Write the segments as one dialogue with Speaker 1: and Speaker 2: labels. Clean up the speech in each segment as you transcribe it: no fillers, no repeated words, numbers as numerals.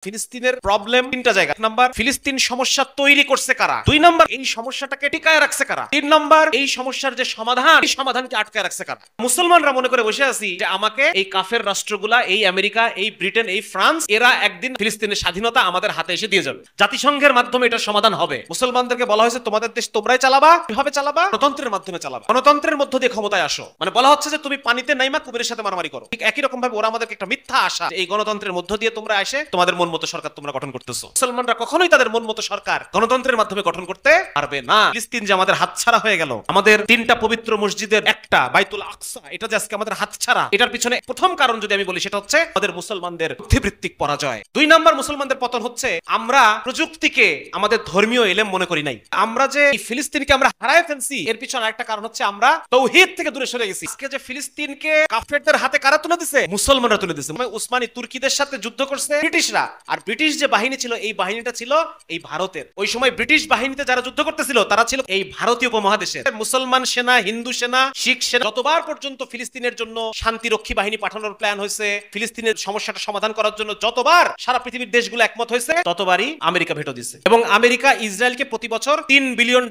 Speaker 1: ফিলিস্তিনের প্রবলেম তিনটা জায়গা। এক নাম্বার, ফিলিস্তিন সমস্যা তৈরি করছে কারা? দুই নাম্বার, এই সমস্যাটাকে টিকায় রাখছে কারা? তিন নাম্বার, এই সমস্যার যে সমাধান, এই সমাধানকে আটকায় রাখছে কারা? মুসলমানরা মনে করে বসে আছি যে আমাকে এই কাফের রাষ্ট্রগুলা, এই আমেরিকা, এই ব্রিটেন, এই ফ্রান্স, এরা একদিন ফিলিস্তিনের স্বাধীনতা আমাদের হাতে এসে দিয়ে যাবে, জাতিসংঘের মাধ্যমে এটার সমাধান হবে। মুসলমানদেরকে বলা হয়েছে তোমাদের দেশ তোমরাই চালাবা, কিভাবে চালাবা? গণতন্ত্রের মাধ্যমে চালাবা, গণতন্ত্রের মধ্য দিয়ে ক্ষমতায় আসো। মানে বলা হচ্ছে যে তুমি পানিতে নাইমা কুবেরের সাথে মারামারি করো। ঠিক একই রকম ভাবে ওরা আমাদেরকে একটা মিথ্যা আশা, এই গণতন্ত্রের মধ্য দিয়ে তোমরা এসে তোমাদের মন মতো সরকার তোমরা গঠন করতেছো। মুসলমানরা কখনোই তাদের মন মতো সরকার গণতন্ত্রের মাধ্যমে গঠন করতে পারবে না। ফিলিস্তিন যে আমাদের হাতছাড়া হয়ে গেল, আমাদের তিনটা পবিত্র মসজিদের একটা বাইতুল আকসা, এটা যে আজকে আমাদের হাতছাড়া, এটার পিছনে প্রথম কারণ যদি আমি বলি সেটা হচ্ছে আমাদের মুসলমানদের বুদ্ধিবৃত্তিক পরাজয়। দুই নাম্বার, মুসলমানদের পতন হচ্ছে আমরা প্রযুক্তিকে আমাদের ধর্মীয় এলেম মনে করি নাই। আমরা যে ফিলিস্তিনকে আমরা হারায় ফেলছি, এর পিছনে আরেকটা কারণ হচ্ছে আমরা তাওহীদ থেকে দূরে সরে গেছি। আজকে যে ফিলিস্তিনকে কাফেরদের হাতে কারা তুলে দিছে? মুসলমানরা তুলে দিছে। উসমানী তুর্কিদের সাথে যুদ্ধ করছে ব্রিটিশরা, আর ব্রিটিশ যে বাহিনী ছিল, এই বাহিনীটা ছিল এই ভারতের। ওই সময় ব্রিটিশ বাহিনীতে যারা যুদ্ধ করতেছিল তারা ছিল এই ভারতীয় উপমহাদেশের। মুসলমান সেনা, হিন্দু সেনা, শিখ সেনা, যতবার পর্যন্ত ফিলিস্তিনের জন্য শান্তিরক্ষী বাহিনী পাঠানোর প্ল্যান হয়েছে, ফিলিস্তিনের সমস্যাটা সমাধান করার জন্য যতবার সারা পৃথিবীর দেশগুলো একমত হয়েছে, ততবারই আমেরিকা ভেটো দিছে। এবং আমেরিকা ইসরায়েলকে প্রতি বছর $3 বিলিয়ন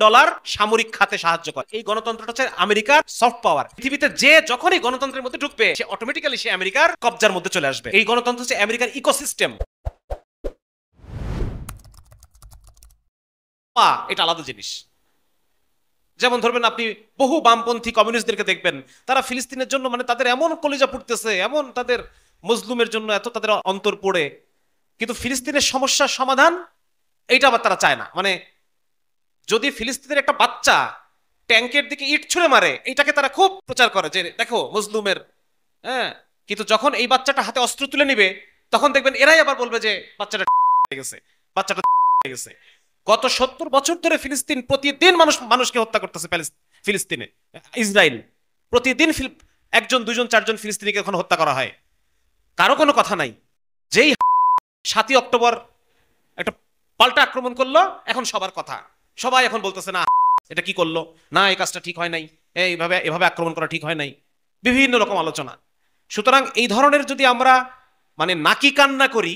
Speaker 1: সামরিক খাতে সাহায্য করে। এই গণতন্ত্রটা হচ্ছে আমেরিকার সফট পাওয়ার। পৃথিবীতে যে যখনই গণতন্ত্রের মধ্যে ঢুকবে, সে অটোমেটিক্যালি সে আমেরিকার কবজার মধ্যে চলে আসবে। এই গণতন্ত্র হচ্ছে আমেরিকার ইকোসিস্টেম। এটা আলাদা জিনিস। যেমন ধরবেন আপনি বহু বামপন্থী কমিউনিস্টদেরকে দেখবেন, তারা ফিলিস্তিনের জন্য মানে তাদের এমন কলিজা পুড়তেছে, এমন তাদের মজলুমের জন্য এত তাদের অন্তর পড়ে, কিন্তু ফিলিস্তিনের সমস্যার সমাধান এইটা আবার তারা চায় না। মানে যদি ফিলিস্তিনের একটা বাচ্চা ট্যাঙ্কের দিকে ইট ছুঁড়ে মারে, এইটাকে তারা খুব প্রচার করে যে দেখো মজলুমের, হ্যাঁ, কিন্তু যখন এই বাচ্চাটা হাতে অস্ত্র তুলে নিবে, তখন দেখবেন এরাই আবার বলবে যে বাচ্চাটা গেছে, বাচ্চাটা গেছে। গত 70 বছর ধরে ফিলিস্তিন প্রতিদিন মানুষকে হত্যা করতেছে। ফিলিস্তিনে ইসরায়েল প্রতিদিন একজন, দুইজন, চারজন ফিলিস্তিনিকে এখন হত্যা করা হয়, কারো কোনো কথা নাই। যেই 7ই অক্টোবর একটা পাল্টা আক্রমণ করলো, এখন সবার কথা, সবাই এখন বলতেছে না এটা কি করলো, না এই কাজটা ঠিক হয় নাই, এভাবে আক্রমণ করা ঠিক হয় নাই, বিভিন্ন রকম আলোচনা। সুতরাং এই ধরনের যদি আমরা মানে নাকি কান্না করি,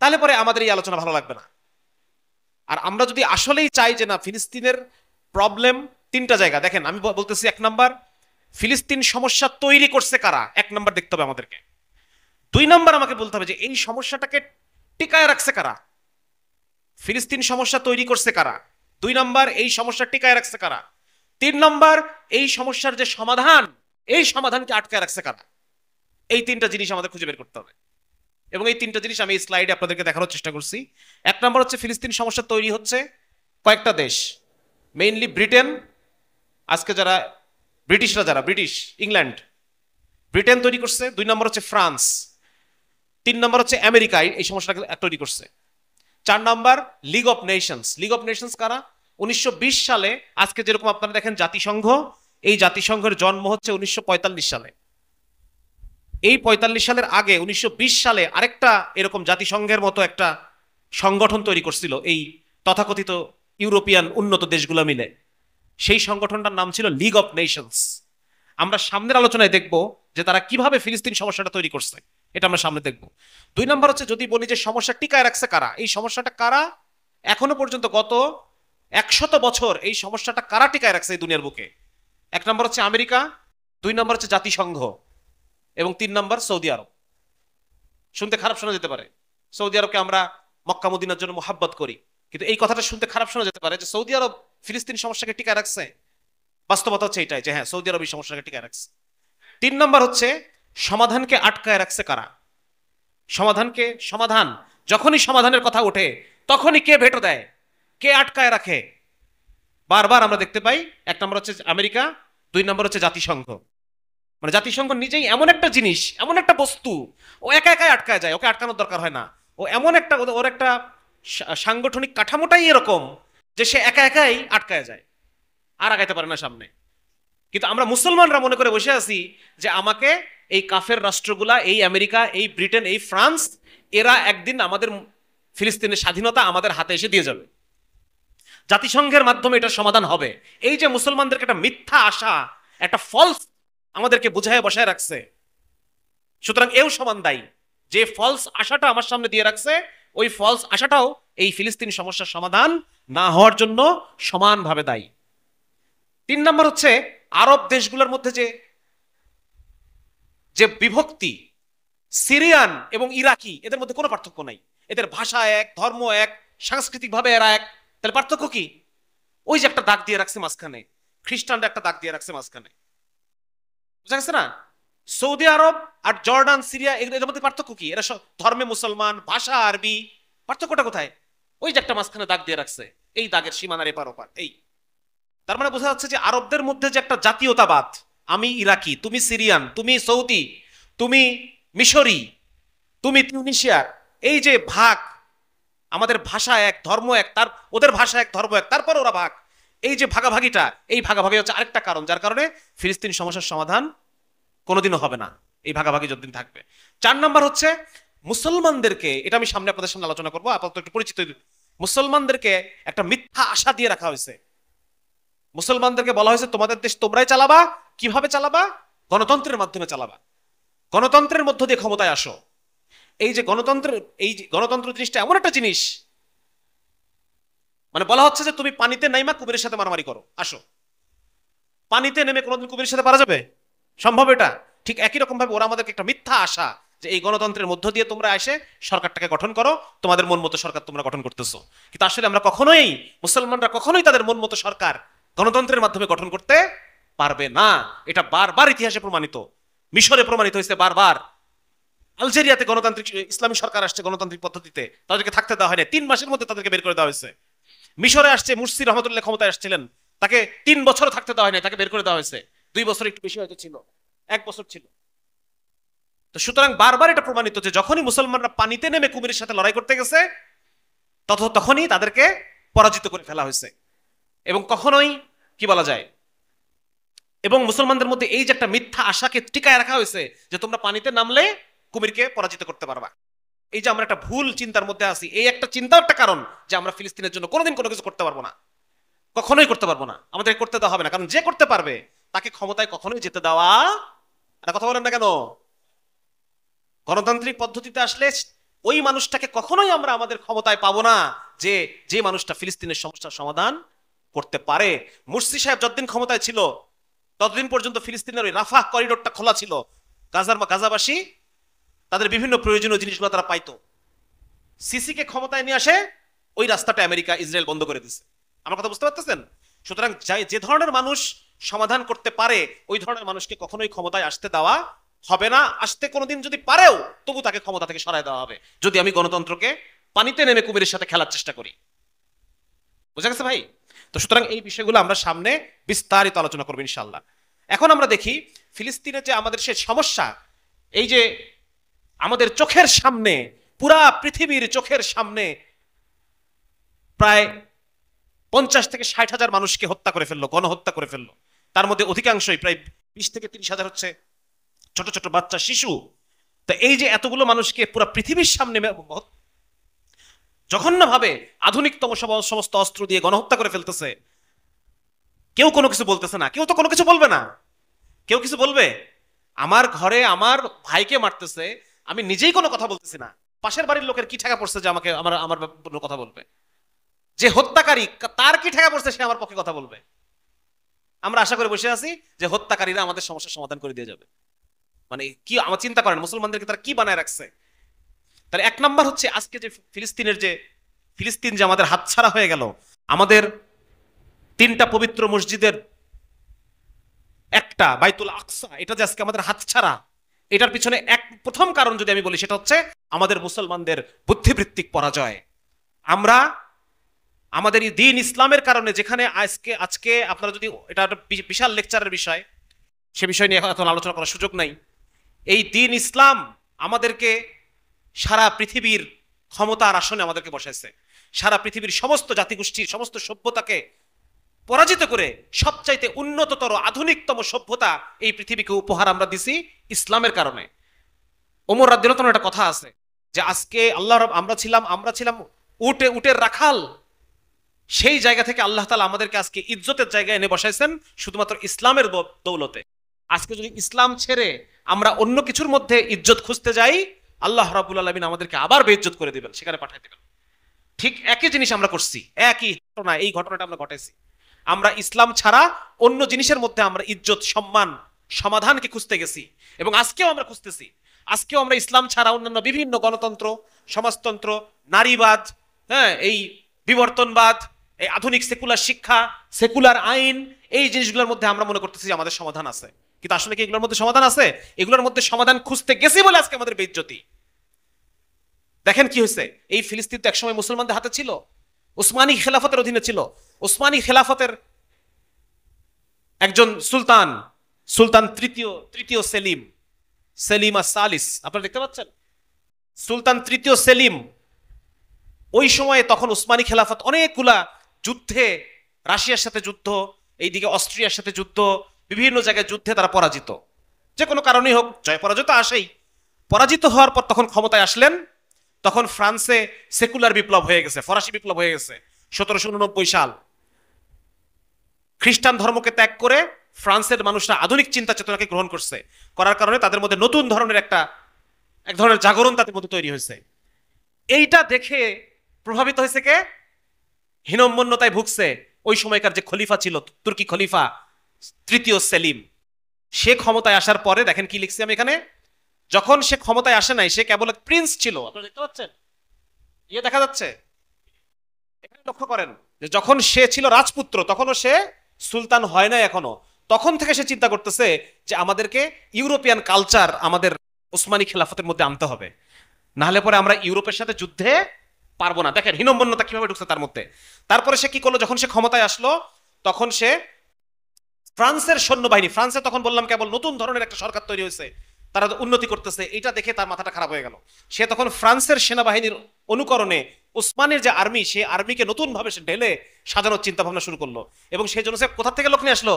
Speaker 1: তাহলে পরে আমাদের এই আলোচনা ভালো লাগবে না। আর আমরা যদি আসলেই চাই যে না, ফিলিস্তিনের প্রবলেম তিনটা জায়গা। দেখেন আমি বলতেছি, এক নাম্বার, ফিলিস্তিন সমস্যা তৈরি করছে কারা? এক নাম্বার দেখতে হবে আমাদেরকে। দুই নাম্বার, আমাকে বলতে হবে যে এই সমস্যাটাকে টিকায় রাখছে কারা? ফিলিস্তিন সমস্যা তৈরি করছে কারা? দুই নাম্বার, এই সমস্যা টিকায় রাখছে কারা? তিন নাম্বার, এই সমস্যার যে সমাধান, এই সমাধানকে আটকায় রাখছে কারা? এই তিনটা জিনিস আমাদের খুঁজে বের করতে হবে। এবং এই তিনটা জিনিস আমি এই স্লাইডে আপনাদেরকে দেখানোর চেষ্টা করছি। এক নম্বর হচ্ছে ফিলিস্তিন সমস্যা তৈরি হচ্ছে কয়েকটা দেশ, মেইনলি ব্রিটেন, আজকে যারা ব্রিটিশরা, যারা ব্রিটিশ, ইংল্যান্ড, ব্রিটেন তৈরি করছে। দুই নম্বর হচ্ছে ফ্রান্স। তিন নম্বর হচ্ছে আমেরিকা এই সমস্যাটা তৈরি করছে। চার number League of Nations. League of Nations কারা? 1920 সালে, আজকে যেরকম আপনারা দেখেন জাতিসংঘ, এই জাতিসংঘের জন্ম হচ্ছে 1945 সালে। এই 45 সালের আগে 1920 সালে আরেকটা এরকম জাতিসংঘের মতো একটা সংগঠন তৈরি করছিল এই তথাকথিত ইউরোপিয়ান উন্নত দেশগুলো মিলে। সেই সংগঠনটার নাম ছিল লিগ অফ নেশনস। আমরা সামনের আলোচনায় দেখব যে তারা কিভাবে ফিলিস্তিন সমস্যাটা তৈরি করছে, এটা আমরা সামনে দেখব। দুই নম্বর হচ্ছে যদি বলি যে সমস্যা টিকায় রাখছে কারা, এই সমস্যাটা কারা এখনো পর্যন্ত গত 100 বছর এই সমস্যাটা কারা টিকায় রাখছে এই দুনিয়ার বুকে? এক নম্বর হচ্ছে আমেরিকা, দুই নম্বর হচ্ছে জাতিসংঘ, এবং তিন নম্বর সৌদি আরব। শুনতে খারাপ শোনা যেতে পারে, সৌদি আরবকে আমরা মক্কা মদিনার জন্য মোহাব্বত করি, কিন্তু এই কথাটা শুনতে খারাপ শোনা যেতে পারে যে সৌদি আরব ফিলিস্তিন সমস্যাকে টিকায় রাখছে। বাস্তবতা হচ্ছে এটাই যে হ্যাঁ, সৌদি আরব এই সমস্যাকে টিকায় রাখছে। তিন নম্বর হচ্ছে সমাধানকে আটকায় রাখছে কারা? সমাধান যখনই সমাধানের কথা ওঠে, তখনই কে ভেটো দেয়, কে আটকায় রাখে? বারবার আমরা দেখতে পাই, এক নম্বর হচ্ছে আমেরিকা, দুই নম্বর হচ্ছে জাতিসংঘ। মানে জাতিসংঘ নিজেই এমন একটা জিনিস, এমন একটা বস্তু, ও একা একাই আটকায় যায়, ওকে আটকানোর দরকার হয় না। ও এমন একটা, ওর একটা সাংগঠনিক কাঠামোটাই এরকম যে সে একা একাই আটকায় যায়, আর আগাইতে পারে না সামনে। কিন্তু আমরা মুসলমানরা মনে করে বসে আছি যে আমাকে এই কাফের রাষ্ট্রগুলা, এই আমেরিকা, এই ব্রিটেন, এই ফ্রান্স, এরা একদিন আমাদের ফিলিস্তিনের স্বাধীনতা আমাদের হাতে এসে দিয়ে যাবে, জাতিসংঘের মাধ্যমে এটার সমাধান হবে। এই যে মুসলমানদেরকে একটা মিথ্যা আশা, একটা ফলস আমাদেরকে বুঝায় বসায় রাখছে। সুতরাং এও সমান দায়ী, যে ফলস আশাটা আমার সামনে দিয়ে রাখছে, ওই ফলস আশাটাও এই ফিলিস্তিন সমস্যার সমাধান না হওয়ার জন্য সমানভাবে দায়ী। 3 নম্বর হচ্ছে আরব দেশগুলোর মধ্যে যে বিভক্তি, সিরিয়ান এবং ইরাকি এদের মধ্যে কোনো পার্থক্য নাই। এদের ভাষা এক, ধর্ম এক, সাংস্কৃতিক ভাবে এরা এক। তাহলে পার্থক্য কি? ওই যে একটা দাগ দিয়ে রাখছে মাঝখানে, খ্রিস্টানরা একটা দাগ দিয়ে রাখছে মাঝখানে, বুঝা গেছে না? সৌদি আরব আর জর্ডান, সিরিয়া এদের মধ্যে পার্থক্য কি? এরা সব ধর্মে মুসলমান, ভাষা আরবি। পার্থক্যটা কোথায়? ওই যে একটা মাঝখানে দাগ দিয়ে রাখছে, এই দাগের সীমানার এপার ওপার। এই তার মানে বোঝা যাচ্ছে যে আরবদের মধ্যে যে একটা জাতীয়তাবাদ, আমি ইরাকি, তুমি সিরিয়ান, তুমি সৌদি, তুমি মিশরি, তুমি তিউনিশিয়ার, এই যে ভাগ, আমাদের ভাষা এক, ধর্ম এক, তার ওদের ভাষা এক, ধর্ম এক, তারপর ওরা ভাগ। এই যে ভাগাভাগিটা, এই ভাগাভাগি হচ্ছে আরেকটা কারণ যার কারণে ফিলিস্তিন সমস্যার সমাধান কোনোদিনও হবে না, এই ভাগাভাগি যতদিন থাকবে। 4 নাম্বার হচ্ছে মুসলমানদেরকে, এটা আমি সামনে আপনাদের সামনে আলোচনা করবো, আপাতত একটু পরিচিত। মুসলমানদেরকে একটা মিথ্যা আশা দিয়ে রাখা হয়েছে। মুসলমানদেরকে বলা হয়েছে তোমাদের দেশ তোমরাই চালাবা। কিভাবে চালাবা? গণতন্ত্রের মাধ্যমে চালাবা, গণতন্ত্রের মধ্য দিয়ে ক্ষমতায় আসো। এই যে গণতন্ত্র জিনিসটা এমন একটা জিনিস, মানে বলা হচ্ছে যে তুমি পানিতে নাইমা কুমিরের সাথে মারামারি করো, আসো। পানিতে নেমে কোনোদিন কুমিরের সাথে পারা যাবে? সম্ভব এটা? ঠিক একই রকম ভাবে ওরা আমাদেরকে একটা মিথ্যা আশা যে এই গণতন্ত্রের মধ্য দিয়ে তোমরা এসে সরকারটাকে গঠন করো, তোমাদের মন মতো সরকার তোমরা গঠন করতেছো। কিন্তু আসলে আমরা কখনোই, মুসলমানরা কখনোই তাদের মন মতো সরকার গণতন্ত্রের মাধ্যমে গঠন করতে পারবে না। এটা বারবার ইতিহাসে প্রমাণিত, মিশরে প্রমাণিত হয়েছে বারবার। আলজেরিয়াতে গণতান্ত্রিক ইসলামী সরকার আসছে গণতান্ত্রিক পদ্ধতিতে, তাদেরকে থাকতে দেওয়া হয়নি, 3 মাসের মধ্যে তাদেরকে বের করে দেওয়া হয়েছে। মিশরে আসছে মুরসি রহমতুল্লাহ ক্ষমতায় আসছিলেন, তাকে 3 বছর থাকতে দেওয়া হয়নি, তাকে বের করে দেওয়া হয়েছে। 2 বছর একটু বেশি হয়তো ছিল, 1 বছর ছিল। তো সুতরাং বারবার এটা প্রমাণিত যে যখনই মুসলমানরা পানিতে নেমে কুমিরের সাথে লড়াই করতে গেছে তখনই তাদেরকে পরাজিত করে ফেলা হয়েছে। এবং কখনোই কি বলা যায়, এবং মুসলমানদের মধ্যে এই যে একটা মিথ্যা আশাকে টিকায় রাখা হয়েছে যে তোমরা পানিতে নামলে কুমিরকে পরাজিত করতে পারবা। এই যে আমরা একটা ভুল চিন্তার মধ্যে আছি, এই একটা চিন্তা একটা কারণ যে আমরা ফিলিস্তিনের জন্য কোনোদিন কোনো কিছু করতে পারবো না, কখনোই করতে পারবো না, আমাদের করতে দেওয়া হবে না। কারণ যে করতে পারবে তাকে ক্ষমতায় কখনোই যেতে দেওয়া, এটা কথা বলেন না কেন? গণতান্ত্রিক পদ্ধতিতে আসলে ওই মানুষটাকে কখনোই আমরা আমাদের ক্ষমতায় পাবো না যে মানুষটা ফিলিস্তিনের সমস্যার সমাধান করতে পারে। মুরসি সাহেব যতদিন ক্ষমতায় ছিল ততদিন পর্যন্ত ফিলিস্তিনের ওই রাফাহ করিডোরটা খোলা ছিল, গাজাবাসী তাদের বিভিন্ন প্রয়োজনীয় জিনিসগুলো তারা পাইতো। সিসিকে ক্ষমতায় নিয়ে আসে, ওই রাস্তাটা আমেরিকা ইসরায়েল বন্ধ করে দিচ্ছে। আমার কথা বুঝতে পারতেছেন? সুতরাং যে ধরনের মানুষ সমাধান করতে পারে ওই ধরনের মানুষকে কখনোই ক্ষমতায় আসতে দেওয়া হবে না। আসতে কোনোদিন যদি পারেও তবু তাকে ক্ষমতা থেকে সরায় দেওয়া হবে যদি আমি গণতন্ত্রকে পানিতে নেমে কুমিরের সাথে খেলার চেষ্টা করি। বুঝা গেছে ভাই? তো সুতরাং এই বিষয়গুলো আমরা সামনে বিস্তারিত আলোচনা করবো ইনশাআল্লাহ। এখন আমরা দেখি ফিলিস্তিনের যে আমাদের সে সমস্যা, এই যে আমাদের চোখের সামনে, পুরা পৃথিবীর চোখের সামনে প্রায় 50 থেকে 60 হাজার মানুষকে হত্যা করে ফেললো, গণহত্যা করে ফেললো। তার মধ্যে অধিকাংশই প্রায় 20 থেকে 30 হাজার হচ্ছে ছোট ছোট বাচ্চা, শিশু। তো এই যে এতগুলো মানুষকে পুরা পৃথিবীর সামনে জঘন্যভাবে আধুনিকতম সমস্ত অস্ত্র দিয়ে গণহত্যা করে ফেলতেছে, কেউ কোনো কিছু বলতেছে না। কেউ তো কোনো কিছু বলবে না। কেউ কিছু বলবে? আমার ঘরে আমার ভাইকে মারতেছে, আমি নিজেই কোনো কথা বলতেছি না, পাশের বাড়ির লোকের কি ঠেকা পড়ছে যে আমাকে আমার কথা বলবে? যে হত্যাকারী তার কি ঠেকা পড়ছে সে আমার পক্ষে কথা বলবে? আমরা আশা করে বসে আছি যে হত্যাকারীরা আমাদের সমস্যার সমাধান করে দিয়ে যাবে। মানে কি আমার চিন্তা করেন, মুসলমানদেরকে তারা কি বানায় রাখছে। তাহলে 1 নাম্বার হচ্ছে আজকে যে ফিলিস্তিন যে আমাদের হাতছাড়া হয়ে গেল, আমাদের 3টা পবিত্র মসজিদের একটা বাইতুল আকসা, এটা যে আজকে আমাদের হাতছাড়া, এটার পিছনে প্রথম কারণ যদি আমি বলি সেটা হচ্ছে আমাদের মুসলমানদের বুদ্ধিবৃত্তিক পরাজয়। আমরা আমাদের এই দ্বীন ইসলামের কারণে, যেখানে আজকে আপনারা যদি, এটা বিশাল লেকচারের বিষয়, সে বিষয় নিয়ে এখন আলোচনা করার সুযোগ নাই। এই দ্বীন ইসলাম আমাদেরকে সারা পৃথিবীর ক্ষমতার আসনে আমাদেরকে বসাইছে। সারা পৃথিবীর সমস্ত জাতিগোষ্ঠীর সমস্ত সভ্যতাকে পরাজিত করে সবচাইতে উন্নততর আধুনিকতম সভ্যতা এই পৃথিবীকে উপহার আমরা দিছি ইসলামের কারণে। ওমর রাদিয়াল্লাহু তাআলার একটা কথা আছে যে আজকে আমরা ছিলাম উটের রাখাল, সেই জায়গা থেকে আল্লাহ তাআলা আমাদেরকে আজকে ইজ্জতের জায়গায় এনে বসাইছেন শুধুমাত্র ইসলামের দৌলতে। আজকে যদি ইসলাম ছেড়ে আমরা অন্য কিছুর মধ্যে ইজ্জত খুঁজতে যাই, আল্লাহ রাব্বুল আলামিন আমাদেরকে আবার বেইজ্জত করে দিবেন, সেখানে পাঠিয়ে দিবেন। ঠিক একই জিনিস আমরা করছি, একই ঘটনা, এই ঘটনাটা আমরা ঘটাইছি। আমরা ইসলাম ছাড়া অন্য জিনিসের মধ্যে আমরা ইজ্জত, সম্মান, সমাধানকে খুঁজতে গেছি, এবং আজকেও আমরা খুঁজতেছি। আজকেও আমরা ইসলাম ছাড়া অন্যান্য বিভিন্ন গণতন্ত্র, সমাজতন্ত্র, নারীবাদ, হ্যাঁ, এই বিবর্তনবাদ, এই আধুনিক সেকুলার শিক্ষা, সেকুলার আইন, এই জিনিসগুলোর মধ্যে আমরা মনে করতেছি যে আমাদের সমাধান আছে। কিন্তু আসলে কি এগুলোর মধ্যে সমাধান আছে? এগুলোর মধ্যে সমাধান খুঁজতে গেছি বলে আজকে আমাদের বেইজ্জতি। দেখেন কি হয়েছে, এই ফিলিস্তিন তো একসময় মুসলমানদের হাতে ছিল, উসমানী খেলাফতের অধীনে ছিল। উসমানী খেলাফতের একজন সুলতান, সুলতান তৃতীয় সেলিম, সেলিম আর সালিস, আপনারা দেখতে পাচ্ছেন, সুলতান তৃতীয় সেলিম। ওই সময়ে তখন উসমানী খেলাফত অনেকগুলা যুদ্ধে, রাশিয়ার সাথে যুদ্ধ, এইদিকে অস্ট্রিয়ার সাথে যুদ্ধ, বিভিন্ন জায়গায় যুদ্ধে তারা পরাজিত। যে কোনো কারণেই হোক, জয় পরাজয় তো আসেই। পরাজিত হওয়ার পর তখন ক্ষমতায় আসলেন, তখন ফ্রান্সে সেকুলার বিপ্লব হয়ে গেছে, ফরাসি বিপ্লব হয়ে গেছে 1789 সাল। খ্রিস্টান ধর্মকে ত্যাগ করে ফ্রান্সের মানুষরা আধুনিক চিন্তা চেতনাকে গ্রহণ করছে, করার কারণে তাদের মধ্যে নতুন ধরনের এক ধরনের জাগরণ তাদের মধ্যে তৈরি হয়েছে। এইটা দেখে প্রভাবিত হয়েছে কে? হীনম্মন্যতায় ভুগছে ওই সময়কার যে খলিফা ছিল, তুর্কি খলিফা তৃতীয় সেলিম। সে ক্ষমতায় আসার পরে দেখেন কি লিখছি আমি এখানে, যখন সে ক্ষমতায় আসে নাই, সে কেবল প্রিন্স ছিল, আপনারা দেখতে পাচ্ছেন, দেখা যাচ্ছে এখানে, লক্ষ্য করেন যে যখন সে ছিল রাজপুত্র, তখনও সে সুলতান হয় না এখনো। তখন থেকে সে চিন্তা করতেছে যে আমাদেরকে ইউরোপিয়ান কালচার আমাদের উসমানী খেলাফতের মধ্যে আনতে হবে, নাহলে পরে আমরা ইউরোপের সাথে যুদ্ধে পারবো না। দেখেন হীনম্মন্যতা কিভাবে ঢুকছে তার মধ্যে। তারপরে সে কি করলো, যখন সে ক্ষমতায় আসলো, তখন সে ফ্রান্সের সৈন্যবাহিনী, ফ্রান্সে তখন বললাম কেবল নতুন ধরনের একটা সরকার তৈরি হয়েছে, তারা উন্নতি করতেছে, এটা দেখে তার মাথাটা খারাপ হয়ে গেল। সে তখন ফ্রান্সের সেনাবাহিনীর অনুকরণে উসমানের যে আর্মি, সে আর্মিকে নতুন ভাবে সে ঢেলে সাজানোর চিন্তা ভাবনা শুরু করলো। এবং সেই জন্য সে কোথা থেকে লোক নিয়ে আসলো?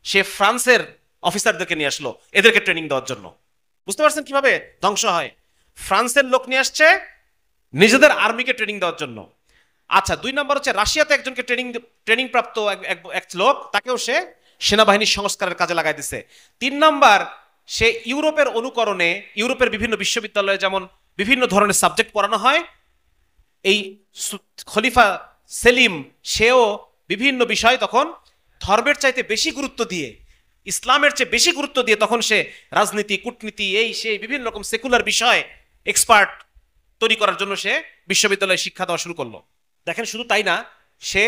Speaker 1: সে ফ্রান্সের অফিসারদেরকে নিয়ে আসলো এদেরকে ট্রেনিং দেওয়ার জন্য। বুঝতে পারছেন কিভাবে ধ্বংস হয়? ফ্রান্সের লোক নিয়ে আসছে নিজেদের আর্মিকে ট্রেনিং দেওয়ার জন্য। আচ্ছা, 2 নম্বর হচ্ছে রাশিয়াতে একজনকে ট্রেনিং প্রাপ্ত এক লোক, তাকেও সে সেনাবাহিনীর সংস্কারের কাজে লাগাই দিছে। 3 নম্বর, সে ইউরোপের অনুকরণে, ইউরোপের বিভিন্ন বিশ্ববিদ্যালয়ে যেমন বিভিন্ন ধরনের সাবজেক্ট পড়ানো হয়, এই খলিফা সেলিম সেও বিভিন্ন বিষয় তখন ধর্মের চাইতে বেশি গুরুত্ব দিয়ে, ইসলামের চেয়ে বেশি গুরুত্ব দিয়ে তখন সে রাজনীতি, কূটনীতি, এই সেই বিভিন্ন রকম সেকুলার বিষয় এক্সপার্ট তৈরি করার জন্য সে বিশ্ববিদ্যালয়ে শিক্ষা দেওয়া শুরু করলো। দেখেন শুধু তাই না, সে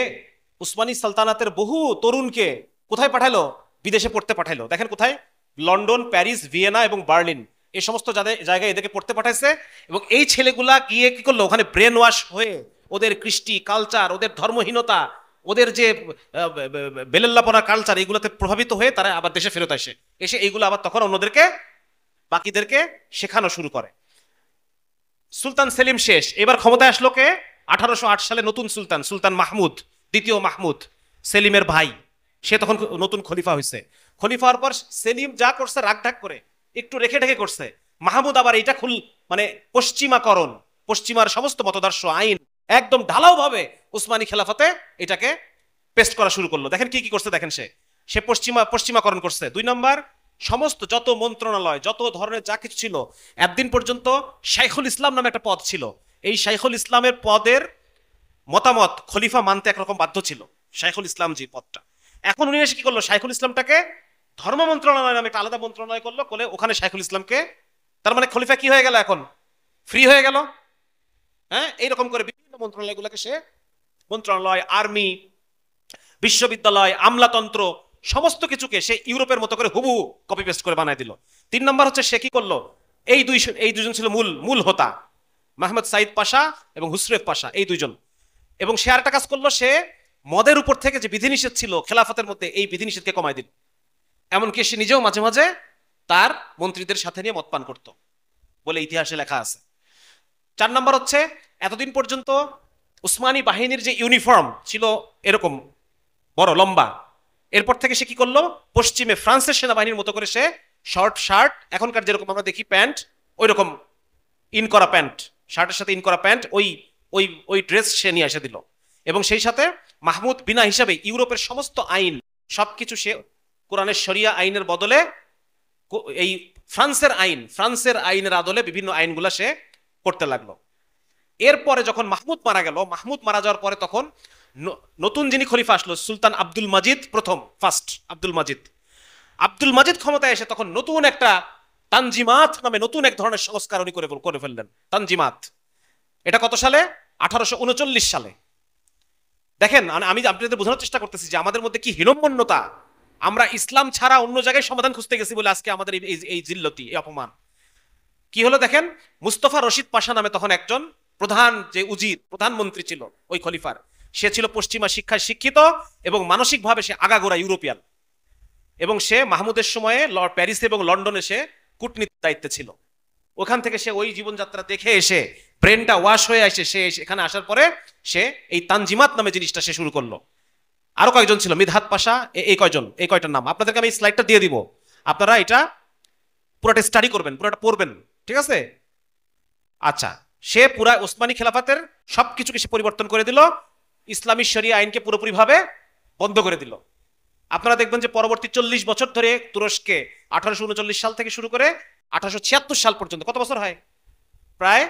Speaker 1: উসমানী সালতানাতের বহু তরুণকে কোথায় পাঠালো? বিদেশে পড়তে পাঠালো। দেখেন কোথায়? লন্ডন, প্যারিস, ভিয়েনা এবং বার্লিন, এই সমস্ত জায়গায় এদেরকে পড়তে পাঠাইছে। এবং এই ছেলেগুলা গিয়ে কি করলো, ওখানে ব্রেন ওয়াশ হয়ে ওদের কৃষ্টি, কালচার, ওদের ধর্মহীনতা, ওদের যে বেলেল্লাপনা কালচার, এইগুলোতে প্রভাবিত হয়ে তারা আবার দেশে ফেরত এসে এইগুলো আবার তখন অন্যদেরকে, বাকিদেরকে শেখানো শুরু করে। সুলতান সেলিম শেষ, এবার ক্ষমতায় আসলো কে? 1808 সালে নতুন সুলতান, সুলতান মাহমুদ, দ্বিতীয় মাহমুদ, সেলিমের ভাই। সে তখন নতুন খলিফা হয়েছে। খলিফা হওয়ার পর সেলিম যা করছে রাগ ঢাক করে, একটু রেখে ঢেকে করছে। মাহমুদ আবার এটা মানে পশ্চিমাকরণ, পশ্চিমার সমস্ত মতদর্শ, আইন একদম ঢালাও ভাবে উসমানী খেলাফতে এটাকে পেস্ট করা শুরু করলো। দেখেন কি কি করছে, দেখেন সে পশ্চিমাকরণ করছে। 2 নম্বর, সমস্ত যত মন্ত্রণালয়, যত ধরনের যা কিছু ছিল, একদিন পর্যন্ত শাইখুল ইসলাম নামে একটা পদ ছিল, এই শাইখুল ইসলামের পদের মতামত খলিফা মানতে একরকম বাধ্য ছিল, শাইখুল ইসলাম যে পদটা। এখন উনি এসে কি করলো, শাইখুল ইসলামটাকে ধর্ম মন্ত্রণালয় নামে একটা আলাদা মন্ত্রণালয় করলো, ওখানে শাইখুল ইসলামকে, তার মানে খলিফা কি হয়ে গেল, এখন ফ্রি হয়ে গেল। হ্যাঁ, এইরকম করে বিভিন্ন মন্ত্রণালয়গুলোকে সে, মন্ত্রণালয়, আর্মি, বিশ্ববিদ্যালয়, আমলাতন্ত্র, সমস্ত কিছুকে সে ইউরোপের মতো করে হুবহু কপি পেস্ট করে বানায় দিল। 3 নম্বর হচ্ছে সে কি করলো, এই দুজন ছিল মূল হোতা, মাহমুদ সাইদ পাশা এবং হুসরেফ পাশা, এই 2 জন। এবং সে আরেকটা কাজ করলো, সে মদের উপর থেকে যে বিধিনিষেধ ছিল খেলাফতের মধ্যে, এই বিধিনিষেধকে কমায় দিল। এমনকি সে নিজেও মাঝে মাঝে তার মন্ত্রীদের সাথে নিয়ে মদ পান করত বলে ইতিহাসে লেখা আছে। 4 নম্বর হচ্ছে, এতদিন পর্যন্ত উসমানী বাহিনীর যে ইউনিফর্ম ছিল এরকম বড় লম্বা, এরপর থেকে সে কি করলো, পশ্চিমে ফ্রান্সের সেনাবাহিনীর মতো করে সে শর্ট শার্ট, এখনকার যেরকম আমরা দেখি প্যান্ট, ওই রকম ইন করা প্যান্ট, শার্টের সাথে ইন করা প্যান্ট, ওই ড্রেস সে নিয়ে এসে দিল। এবং সেই সাথে মাহমুদ বিনা হিসাবে ইউরোপের সমস্ত আইন সবকিছু সে কোরআনের শরিয়া আইনের বদলে এই ফ্রান্সের আইনের আদলে বিভিন্ন আইনগুলা সে করতে লাগলো। এরপরে যখন মাহমুদ মারা গেল, মাহমুদ মারা যাওয়ার পরে তখন নতুন যিনি খলিফা আসলো সুলতান আব্দুল মাজিদ ফার্স্ট আব্দুল মাজিদ ক্ষমতায় এসে তখন নতুন একটা তানজিমাত নামে নতুন এক ধরনের সংস্কার উনি করে ফেললেন। তানজিমাত, এটা কত সালে? 1839 সালে। দেখেন, আমি আপনাদের বোঝানোর চেষ্টা করতেছি যে আমাদের মধ্যে কি হীনম্মন্যতা। আমরা ইসলাম ছাড়া অন্য জায়গায় সমাধান খুঁজতে গেছি বলে আজকে আমাদের এই জিল্লতি, এই অপমান। কি হলো দেখেন, মুস্তফা রশিদ পাশা নামে তখন একজন প্রধানমন্ত্রী ছিল ওই খলিফার। সে ছিল পশ্চিমা শিক্ষায় শিক্ষিত এবং মানসিকভাবে সে আগাগোড়া ইউরোপিয়ান, এবং সে মাহমুদের সময়ে প্যারিস এবং লন্ডনে সে কূটনীতির দায়িত্বে ছিল। ওখান থেকে সে ওই জীবনযাত্রা দেখে এসে ব্রেনটা ওয়াশ হয়ে আসে, সে এখানে আসার পরে সে এই তানজিমাত নামে জিনিসটা সে শুরু করলো। আরো কয়েকজন ছিল, মিদহাত পাশা, এই কয়টার নাম আপনাদেরকে আমি স্লাইডটা দিয়ে দিব, আপনারা এটা পুরোটা স্টাডি করবেন, পুরোটা পড়বেন, ঠিক আছে? আচ্ছা, সে পুরা ওসমানী খেলাফতের সবকিছুকে সে পরিবর্তন করে দিল, ইসলামী শরিয়া আইনকে পুরোপুরিভাবে বন্ধ করে দিল। আপনারা দেখবেন যে পরবর্তী 40 বছর ধরে তুরস্কে 1839 সাল থেকে শুরু করে 1876 সাল পর্যন্ত কত বছর হয়? প্রায়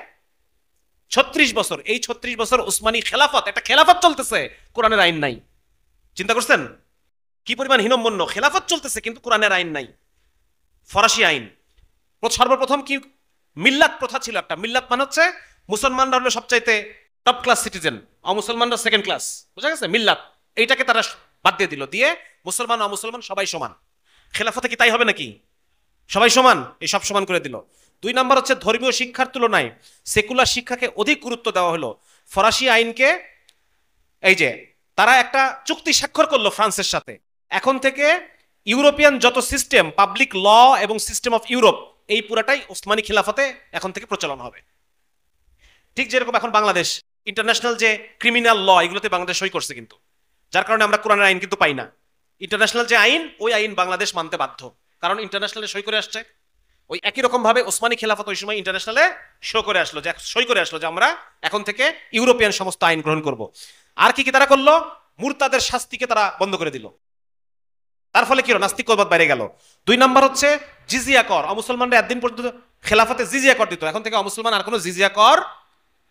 Speaker 1: 36 বছর। এই 36 বছর উসমানী খেলাফত, একটা খেলাফত চলতেছে, কোরআনের আইন নাই। চিন্তা করছেন কি পরিমাণ হীনম্মন্য? খেলাফত চলতেছে কিন্তু কোরআনের আইন নাই, ফরাসি আইন। সর্বপ্রথম কি মিল্লাত প্রথা ছিল একটা। মিল্লাত মানে হচ্ছে মুসলমানরা হলো সবচাইতে টপ ক্লাস সিটিজেন, অমুসলমানরা সেকেন্ড ক্লাস, বুঝা গেছে? মিল্লাত এইটাকে তারা বাদ দিয়ে দিল, দিয়ে মুসলমান অমুসলমান সবাই সমান। খেলাফতে কি তাই হবে নাকি? সবাই সমান? এই সব সমান করে দিল। 2 নাম্বার হচ্ছে ধর্মীয় শিক্ষার তুলনায় সেকুলার শিক্ষাকে অধিক গুরুত্ব দেওয়া হলো। ফরাসি আইনকে, এই যে তারা একটা চুক্তি স্বাক্ষর করলো ফ্রান্সের সাথে, এখন থেকে ইউরোপিয়ান যত সিস্টেম, পাবলিক ল এবং সিস্টেম অফ ইউরোপ, এই পুরাটাই ওসমানী খিলাফতে এখন থেকে প্রচলন হবে। ঠিক যেরকম এখন বাংলাদেশ ইন্টারন্যাশনাল যে ক্রিমিনাল ল, এগুলোতে বাংলাদেশ সই করছে, কিন্তু যার কারণে আমরা কোরআনের আইন কিন্তু পাই না। ইন্টারন্যাশনাল যে আইন, ওই আইন বাংলাদেশ মানতে বাধ্য, কারণ ইন্টারন্যাশনালে সই করে আসছে। ওই একই রকম ভাবে ওসমানী খেলাফত ওই সময় ইন্টারন্যাশনালে সই করে আসলো যে আমরা এখন থেকে ইউরোপিয়ান সমস্ত আইন গ্রহণ করব। আর কি কি তারা করলো? মুরতাদের শাস্তিকে তারা বন্ধ করে দিল। তার ফলে কি হলো? নাস্তিকবাদ বাইরে গেল। 2 নাম্বার হচ্ছে জিজিয়া কর। অমুসলমানরা একদিন পর্যন্ত খেলাফতে জিজিয়া কর দিত, এখন থেকে অমুসলমান আর কোনো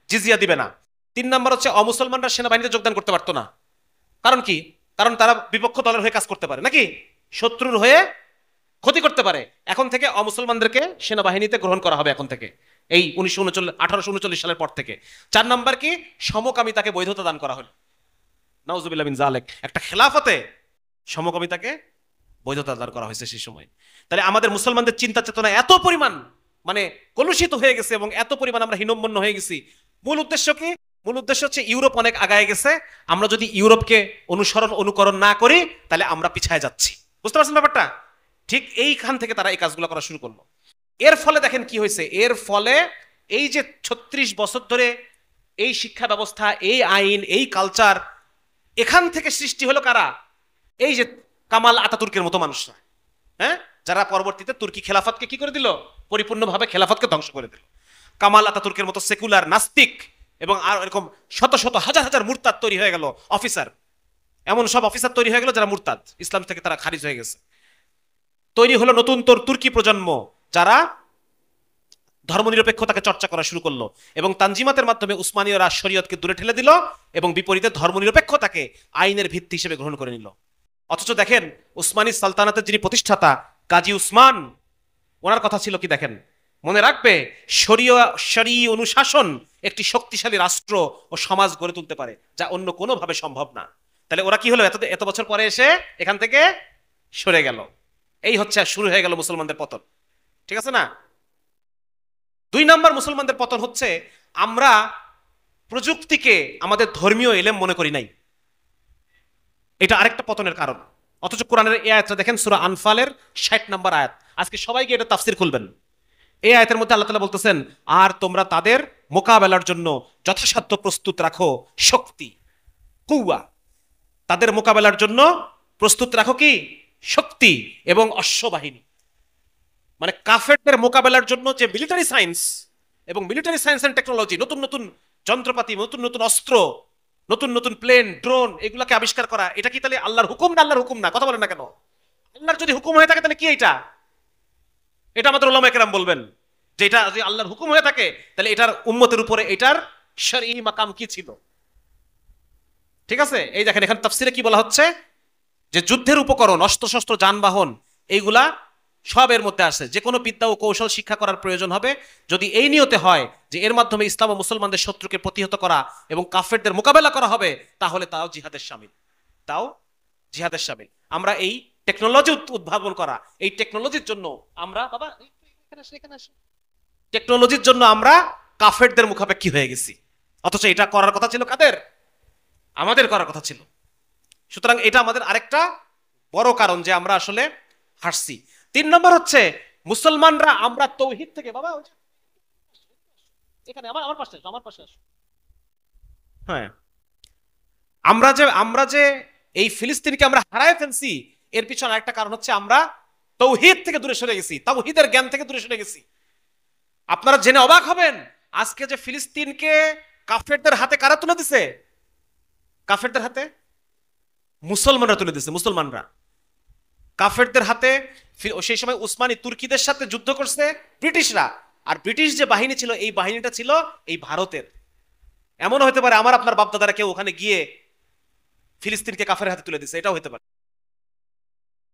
Speaker 1: জিজিয়া দিবে না। 3 নাম্বার হচ্ছে অমুসলমানরা সেনাবাহিনীতে যোগদান করতে পারতো না। কারণ কি? কারণ তারা বিপক্ষ দলের হয়ে কাজ করতে পারে, নাকি শত্রুর হয়ে ক্ষতি করতে পারে। এখন থেকে অমুসলমানদেরকে সেনাবাহিনীতে গ্রহণ করা হবে এখন থেকে, এই 1839 সালের পর থেকে। 4 নাম্বার কি? সমকামিতাকে বৈধতা দান করা হলো। নাউজুবিল্লাহ মিন যালিক। একটা খেলাফতে সমকামিতাকে বৈধতা দান করা হয়েছে সেই সময়। তাহলে আমাদের মুসলমানদের চিন্তা চেতনা এত পরিমাণ মানে কলুষিত হয়ে গেছে এবং এত পরিমাণ আমরা হীনম্মন্য হয়ে গেছি। মূল উদ্দেশ্য কি? মূল উদ্দেশ্য হচ্ছে ইউরোপ অনেক আগায় গেছে, আমরা যদি ইউরোপকে অনুকরণ না করি তাহলে আমরা পিছায় যাচ্ছি। বুঝতে পারছেন ব্যাপারটা? ঠিক এইখান থেকে তারা এই কাজগুলো করা শুরু করলো। এর ফলে দেখেন কি হয়েছে। এর ফলে এই যে 36 বছর ধরে এই শিক্ষা ব্যবস্থা, এই আইন, এই কালচার, এখান থেকে সৃষ্টি হলো কারা? এই যে কামাল আতাতুর্কের মতো মানুষরা, হ্যাঁ, যারা পরবর্তীতে তুর্কি খেলাফতকে কি করে দিল? পরিপূর্ণভাবে খেলাফতকে ধ্বংস করে দিল। কামাল আতাতুর্কের মতো সেকুলার নাস্তিক এবং আর এরকম শত শত হাজার হাজার মুরতাদ তৈরি হয়ে গেল। অফিসার, এমন সব অফিসার তৈরি হয়ে গেল যারা মুরতাদ, ইসলাম থেকে তারা খারিজ হয়ে গেছে। তৈরি হলো নতুন তুর্কি প্রজন্ম, যারা ধর্মনিরপেক্ষতাকে চর্চা করা শুরু করলো এবং তানজিমাতের মাধ্যমে উসমানীয়রা শরীয়তকে দূরে ঠেলে দিল এবং বিপরীতে ধর্মনিরপেক্ষতাকে আইনের ভিত্তি হিসেবে গ্রহণ করে নিল। অথচ দেখেন, উসমানী সালতানাতের যিনি প্রতিষ্ঠাতা গাজী উসমান, ওনার কথা ছিল কি দেখেন, মনে রাখবে, শরীয়ী অনুশাসন একটি শক্তিশালী রাষ্ট্র ও সমাজ গড়ে তুলতে পারে, যা অন্য কোনোভাবে সম্ভব না। তাহলে ওরা কি হলো? এত বছর পরে এসে এখান থেকে সরে গেল। এই হচ্ছে শুরু হয়ে গেল মুসলমানদের পতন, ঠিক আছে না? 2 নাম্বার মুসলমানদের পতন হচ্ছে আমরা প্রযুক্তিকে আমাদের ধর্মীয় এলেম মনে করি নাই। এটা আরেকটা পতনের কারণ। অথচ কোরআনের এই আয়াতটা দেখেন, সূরা আনফালের 60 নম্বর আয়াত। আজকে সবাইকে এটা তাফসীর খুলবেন। এই আয়াতের মধ্যে আল্লাহ তাআলা বলতেছেন, আর তোমরা তাদের মোকাবেলার জন্য যথাসাধ্য প্রস্তুত রাখো শক্তি, কুওয়া। তাদের মোকাবেলার জন্য প্রস্তুত রাখো কি? শক্তি এবং অশ্ববাহিনী। মানে কাফেরদের মোকাবেলার জন্য যে মিলিটারি সায়েন্স এবং মিলিটারি সায়েন্স এন্ড টেকনোলজি, নতুন নতুন যন্ত্রপাতি, নতুন নতুন অস্ত্র, নতুন নতুন প্লেন, ড্রোন, এগুলাকে আবিষ্কার করা, এটা কি তাহলে আল্লাহর হুকুম না? আল্লাহর হুকুম না? কথা বলেন না কেন? আল্লাহর যদি হুকুম হয়ে থাকে তাহলে কি এটা? এটা আমাদের উলামায়ে কেরাম বলবেন যে এটা যদি আল্লাহর হুকুম হয়ে থাকে তাহলে এটার উম্মতের উপরে এটার শরঈ মাকাম কি ছিল। ঠিক আছে, এই দেখেন এখানে তাফসিরে কি বলা হচ্ছে যে যুদ্ধের উপকরণ, অস্ত্রশস্ত্র, যানবাহন, এইগুলা সব এর মধ্যে আছে। যে কোনো বিদ্যা ও কৌশল শিক্ষা করার প্রয়োজন হবে যদি এই নিয়তে হয় যে এর মাধ্যমে ইসলাম ও মুসলমানদের শত্রুকে প্রতিহত করা এবং কাফেরদের মোকাবেলা করা হবে, তাহলে তাও জিহাদের শামিল, তাও জিহাদের শামিল। আমরা এই টেকনোলজি উদ্ভাবন করা, এই টেকনোলজির জন্য আমরা বাবা টেকনোলজির জন্য আমরা কাফেরদের মুখাপেক্ষী হয়ে গেছি, অথচ এটা করার কথা ছিল কাদের? আমাদের করার কথা ছিল। সুতরাং এটা আমাদের আরেকটা বড় কারণ যে আমরা আসলে হারছি। 3 নম্বর হচ্ছে মুসলমানরা আমরা তৌহিদ থেকে, বাবা এখানে আমার পাশে আসো, আমার পাশে আসো। হ্যাঁ, আমরা যে এই ফিলিস্তিনকে আমরা হারায় ফেলছি, এর পিছনে আরেকটা কারণ হচ্ছে আমরা তৌহিদ থেকে দূরে সরে গেছি, তাওহীদের জ্ঞান থেকে দূরে সরে গেছি। আপনারা জেনে অবাক হবেন আজকে যে ফিলিস্তিনকে কাফেরদের হাতে কারা তুলে দিছে? কাফেরদের হাতে মুসলমানরা তুলে দিছে। মুসলমানরা কাফেরদের হাতে, সেই সময় উসমানী তুর্কিদের সাথে যুদ্ধ করছে ব্রিটিশরা, আর ব্রিটিশ যে বাহিনী ছিল এই বাহিনীটা ছিল এই ভারতের। এমন হতে পারে আমার আপনার বাপদাদারা কেউ ওখানে গিয়ে ফিলিস্তিনকে কাফের হাতে তুলে দিছে, এটাও হতে পারে।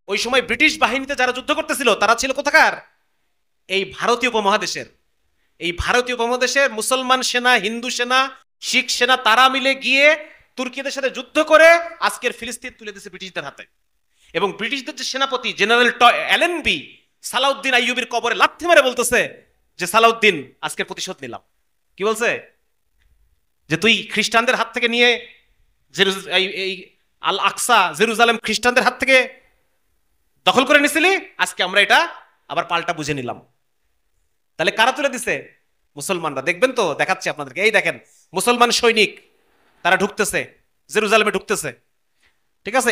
Speaker 1: ওই সময় ব্রিটিশ বাহিনীতে যারা যুদ্ধ করতেছিল তারা ছিল কোথাকার? এই ভারতীয় উপমহাদেশের। এই ভারতীয় উপমহাদেশের মুসলমান সেনা, হিন্দু সেনা, শিখ সেনা তারা মিলে গিয়ে তুর্কিদের সাথে যুদ্ধ করে আজকের ফিলিস্তিন তুলে দিয়েছে ব্রিটিশদের হাতে। এবং ব্রিটিশদের যে সেনাপতি জেনারেল অ্যালেনবি সালাউদ্দিন আইয়ুবের কবরে লাথি মেরে বলতেছে যে সালাউদ্দিন আজকের প্রতিশোধ নিলাম। কি বলছে? যে তুই খ্রিস্টানদের হাত থেকে নিয়ে এই আল আকসা জেরুজালেম খ্রিস্টানদের হাত থেকে দখল করে নিছিলি, আজকে আমরা এটা আবার পাল্টা বুঝে নিলাম। তাহলে কারা তুলে দিছে? মুসলমানরা। দেখবেন তো, দেখাচ্ছি আপনাদেরকে। এই দেখেন মুসলমান সৈনিক তারা ঢুকতেছে, জেরুজালেমে ঢুকতেছে। ঠিক আছে,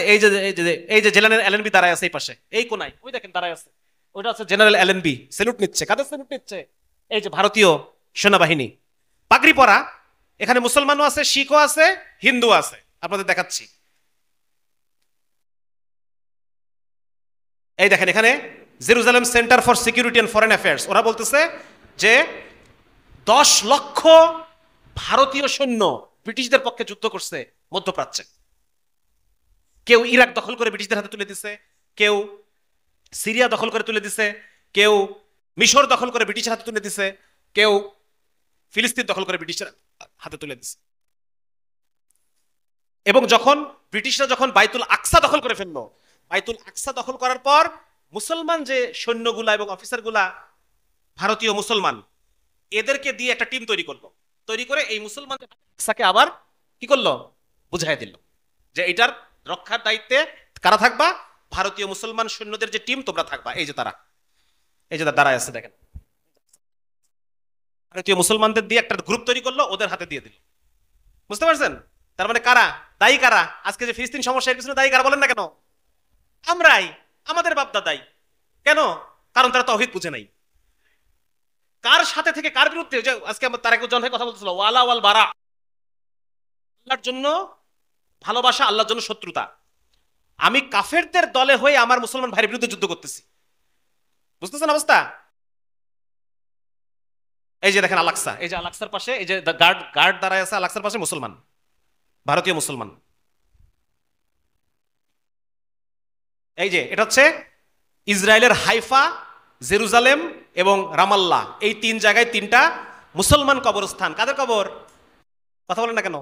Speaker 1: এই যে জেনারেল অ্যালেনবি দাঁড়ায় আছে এই পাশে, এই কোনায়, ওই দেখেন দাঁড়ায় আছে, ওইটা হচ্ছে জেনারেল অ্যালেনবি। স্যালুট নিচ্ছে। কাদের স্যালুট নিচ্ছে? এই যে ভারতীয় সেনাবাহিনী, পাগড়ি পরা। এখানে মুসলমানও আছে, শিখও আছে, হিন্দু আছে। আপনাদের দেখাচ্ছি। এই দেখেন এখানে Jerusalem centre for security and foreign affairs, ওরা বলতেছে যে 10 লক্ষ ভারতীয় সৈন্য ব্রিটিশদের পক্ষে যুদ্ধ করছে মধ্যপ্রাচ্যে। কেউ ইরাক দখল করে ব্রিটিশদের হাতে তুলে দিছে, কেউ সিরিয়া দখল করে তুলে দিছে, কেউ মিশর দখল করে ব্রিটিশের হাতে তুলে দিছে, কেউ ফিলিস্তিন দখল করে ব্রিটিশের হাতে তুলে দিছে। এবং ব্রিটিশরা যখন বাইতুল আকসা দখল করে ফেললো, বাইতুল আকসা দখল করার পর মুসলমান যে সৈন্যগুলা এবং অফিসারগুলা ভারতীয় মুসলমান, এদেরকে দিয়ে একটা টিম তৈরি করলো। তৈরি করে এই মুসলমান আকসাকে আবার কি করলো? বুঝাই দিল যে এটার রক্ষার দায়িত্বে কারা থাকবা? ভারতীয় মুসলমান সৈন্যদের যে টিম, তোমরা থাকবা। এই যে তারা, এই যে দাঁড়ায় আছে দেখেন, ভারতীয় মুসলমানদের দিয়ে একটা গ্রুপ তৈরি করলো, ওদের হাতে দিয়ে দিল। বুঝতে পারছেন? তার মানে কারা দায়ী? কারা আজকে যে ফিলিস্তিন সমস্যার পিছনে দায়ী কারা বলেন না কেন? আমরাই, আমাদের বাপদাদাই। কেন? কারণ তারা তাওহীদ বুঝে নাই। কার সাথে থেকে কার বিরুদ্ধে? আজকে তারেক জনহে কথা বলতেছিল, ওয়ালা ওয়াল বারা, আল্লাহর জন্য ভালোবাসা, আল্লাহর জন্য শত্রুতা। আমি কাফেরদের দলে হয়ে আমার মুসলমান ভাইয়ের বিরুদ্ধে যুদ্ধ করতেছি। বুঝতেছেন অবস্থা? এই যে দেখেন আলাক্সা, এই যে আলাক্সার পাশে এই যে গার্ড দাঁড়ায় আছে, আলাক্সার পাশে মুসলমান, ভারতীয় মুসলমান। এই যে এটা হচ্ছে ইসরায়েলের হাইফা, জেরুজালেম এবং রামাল্লাহ, এই 3 জায়গায় 3টা মুসলমান কবরস্থান। কাদের কবর? কথা বলেন না কেন?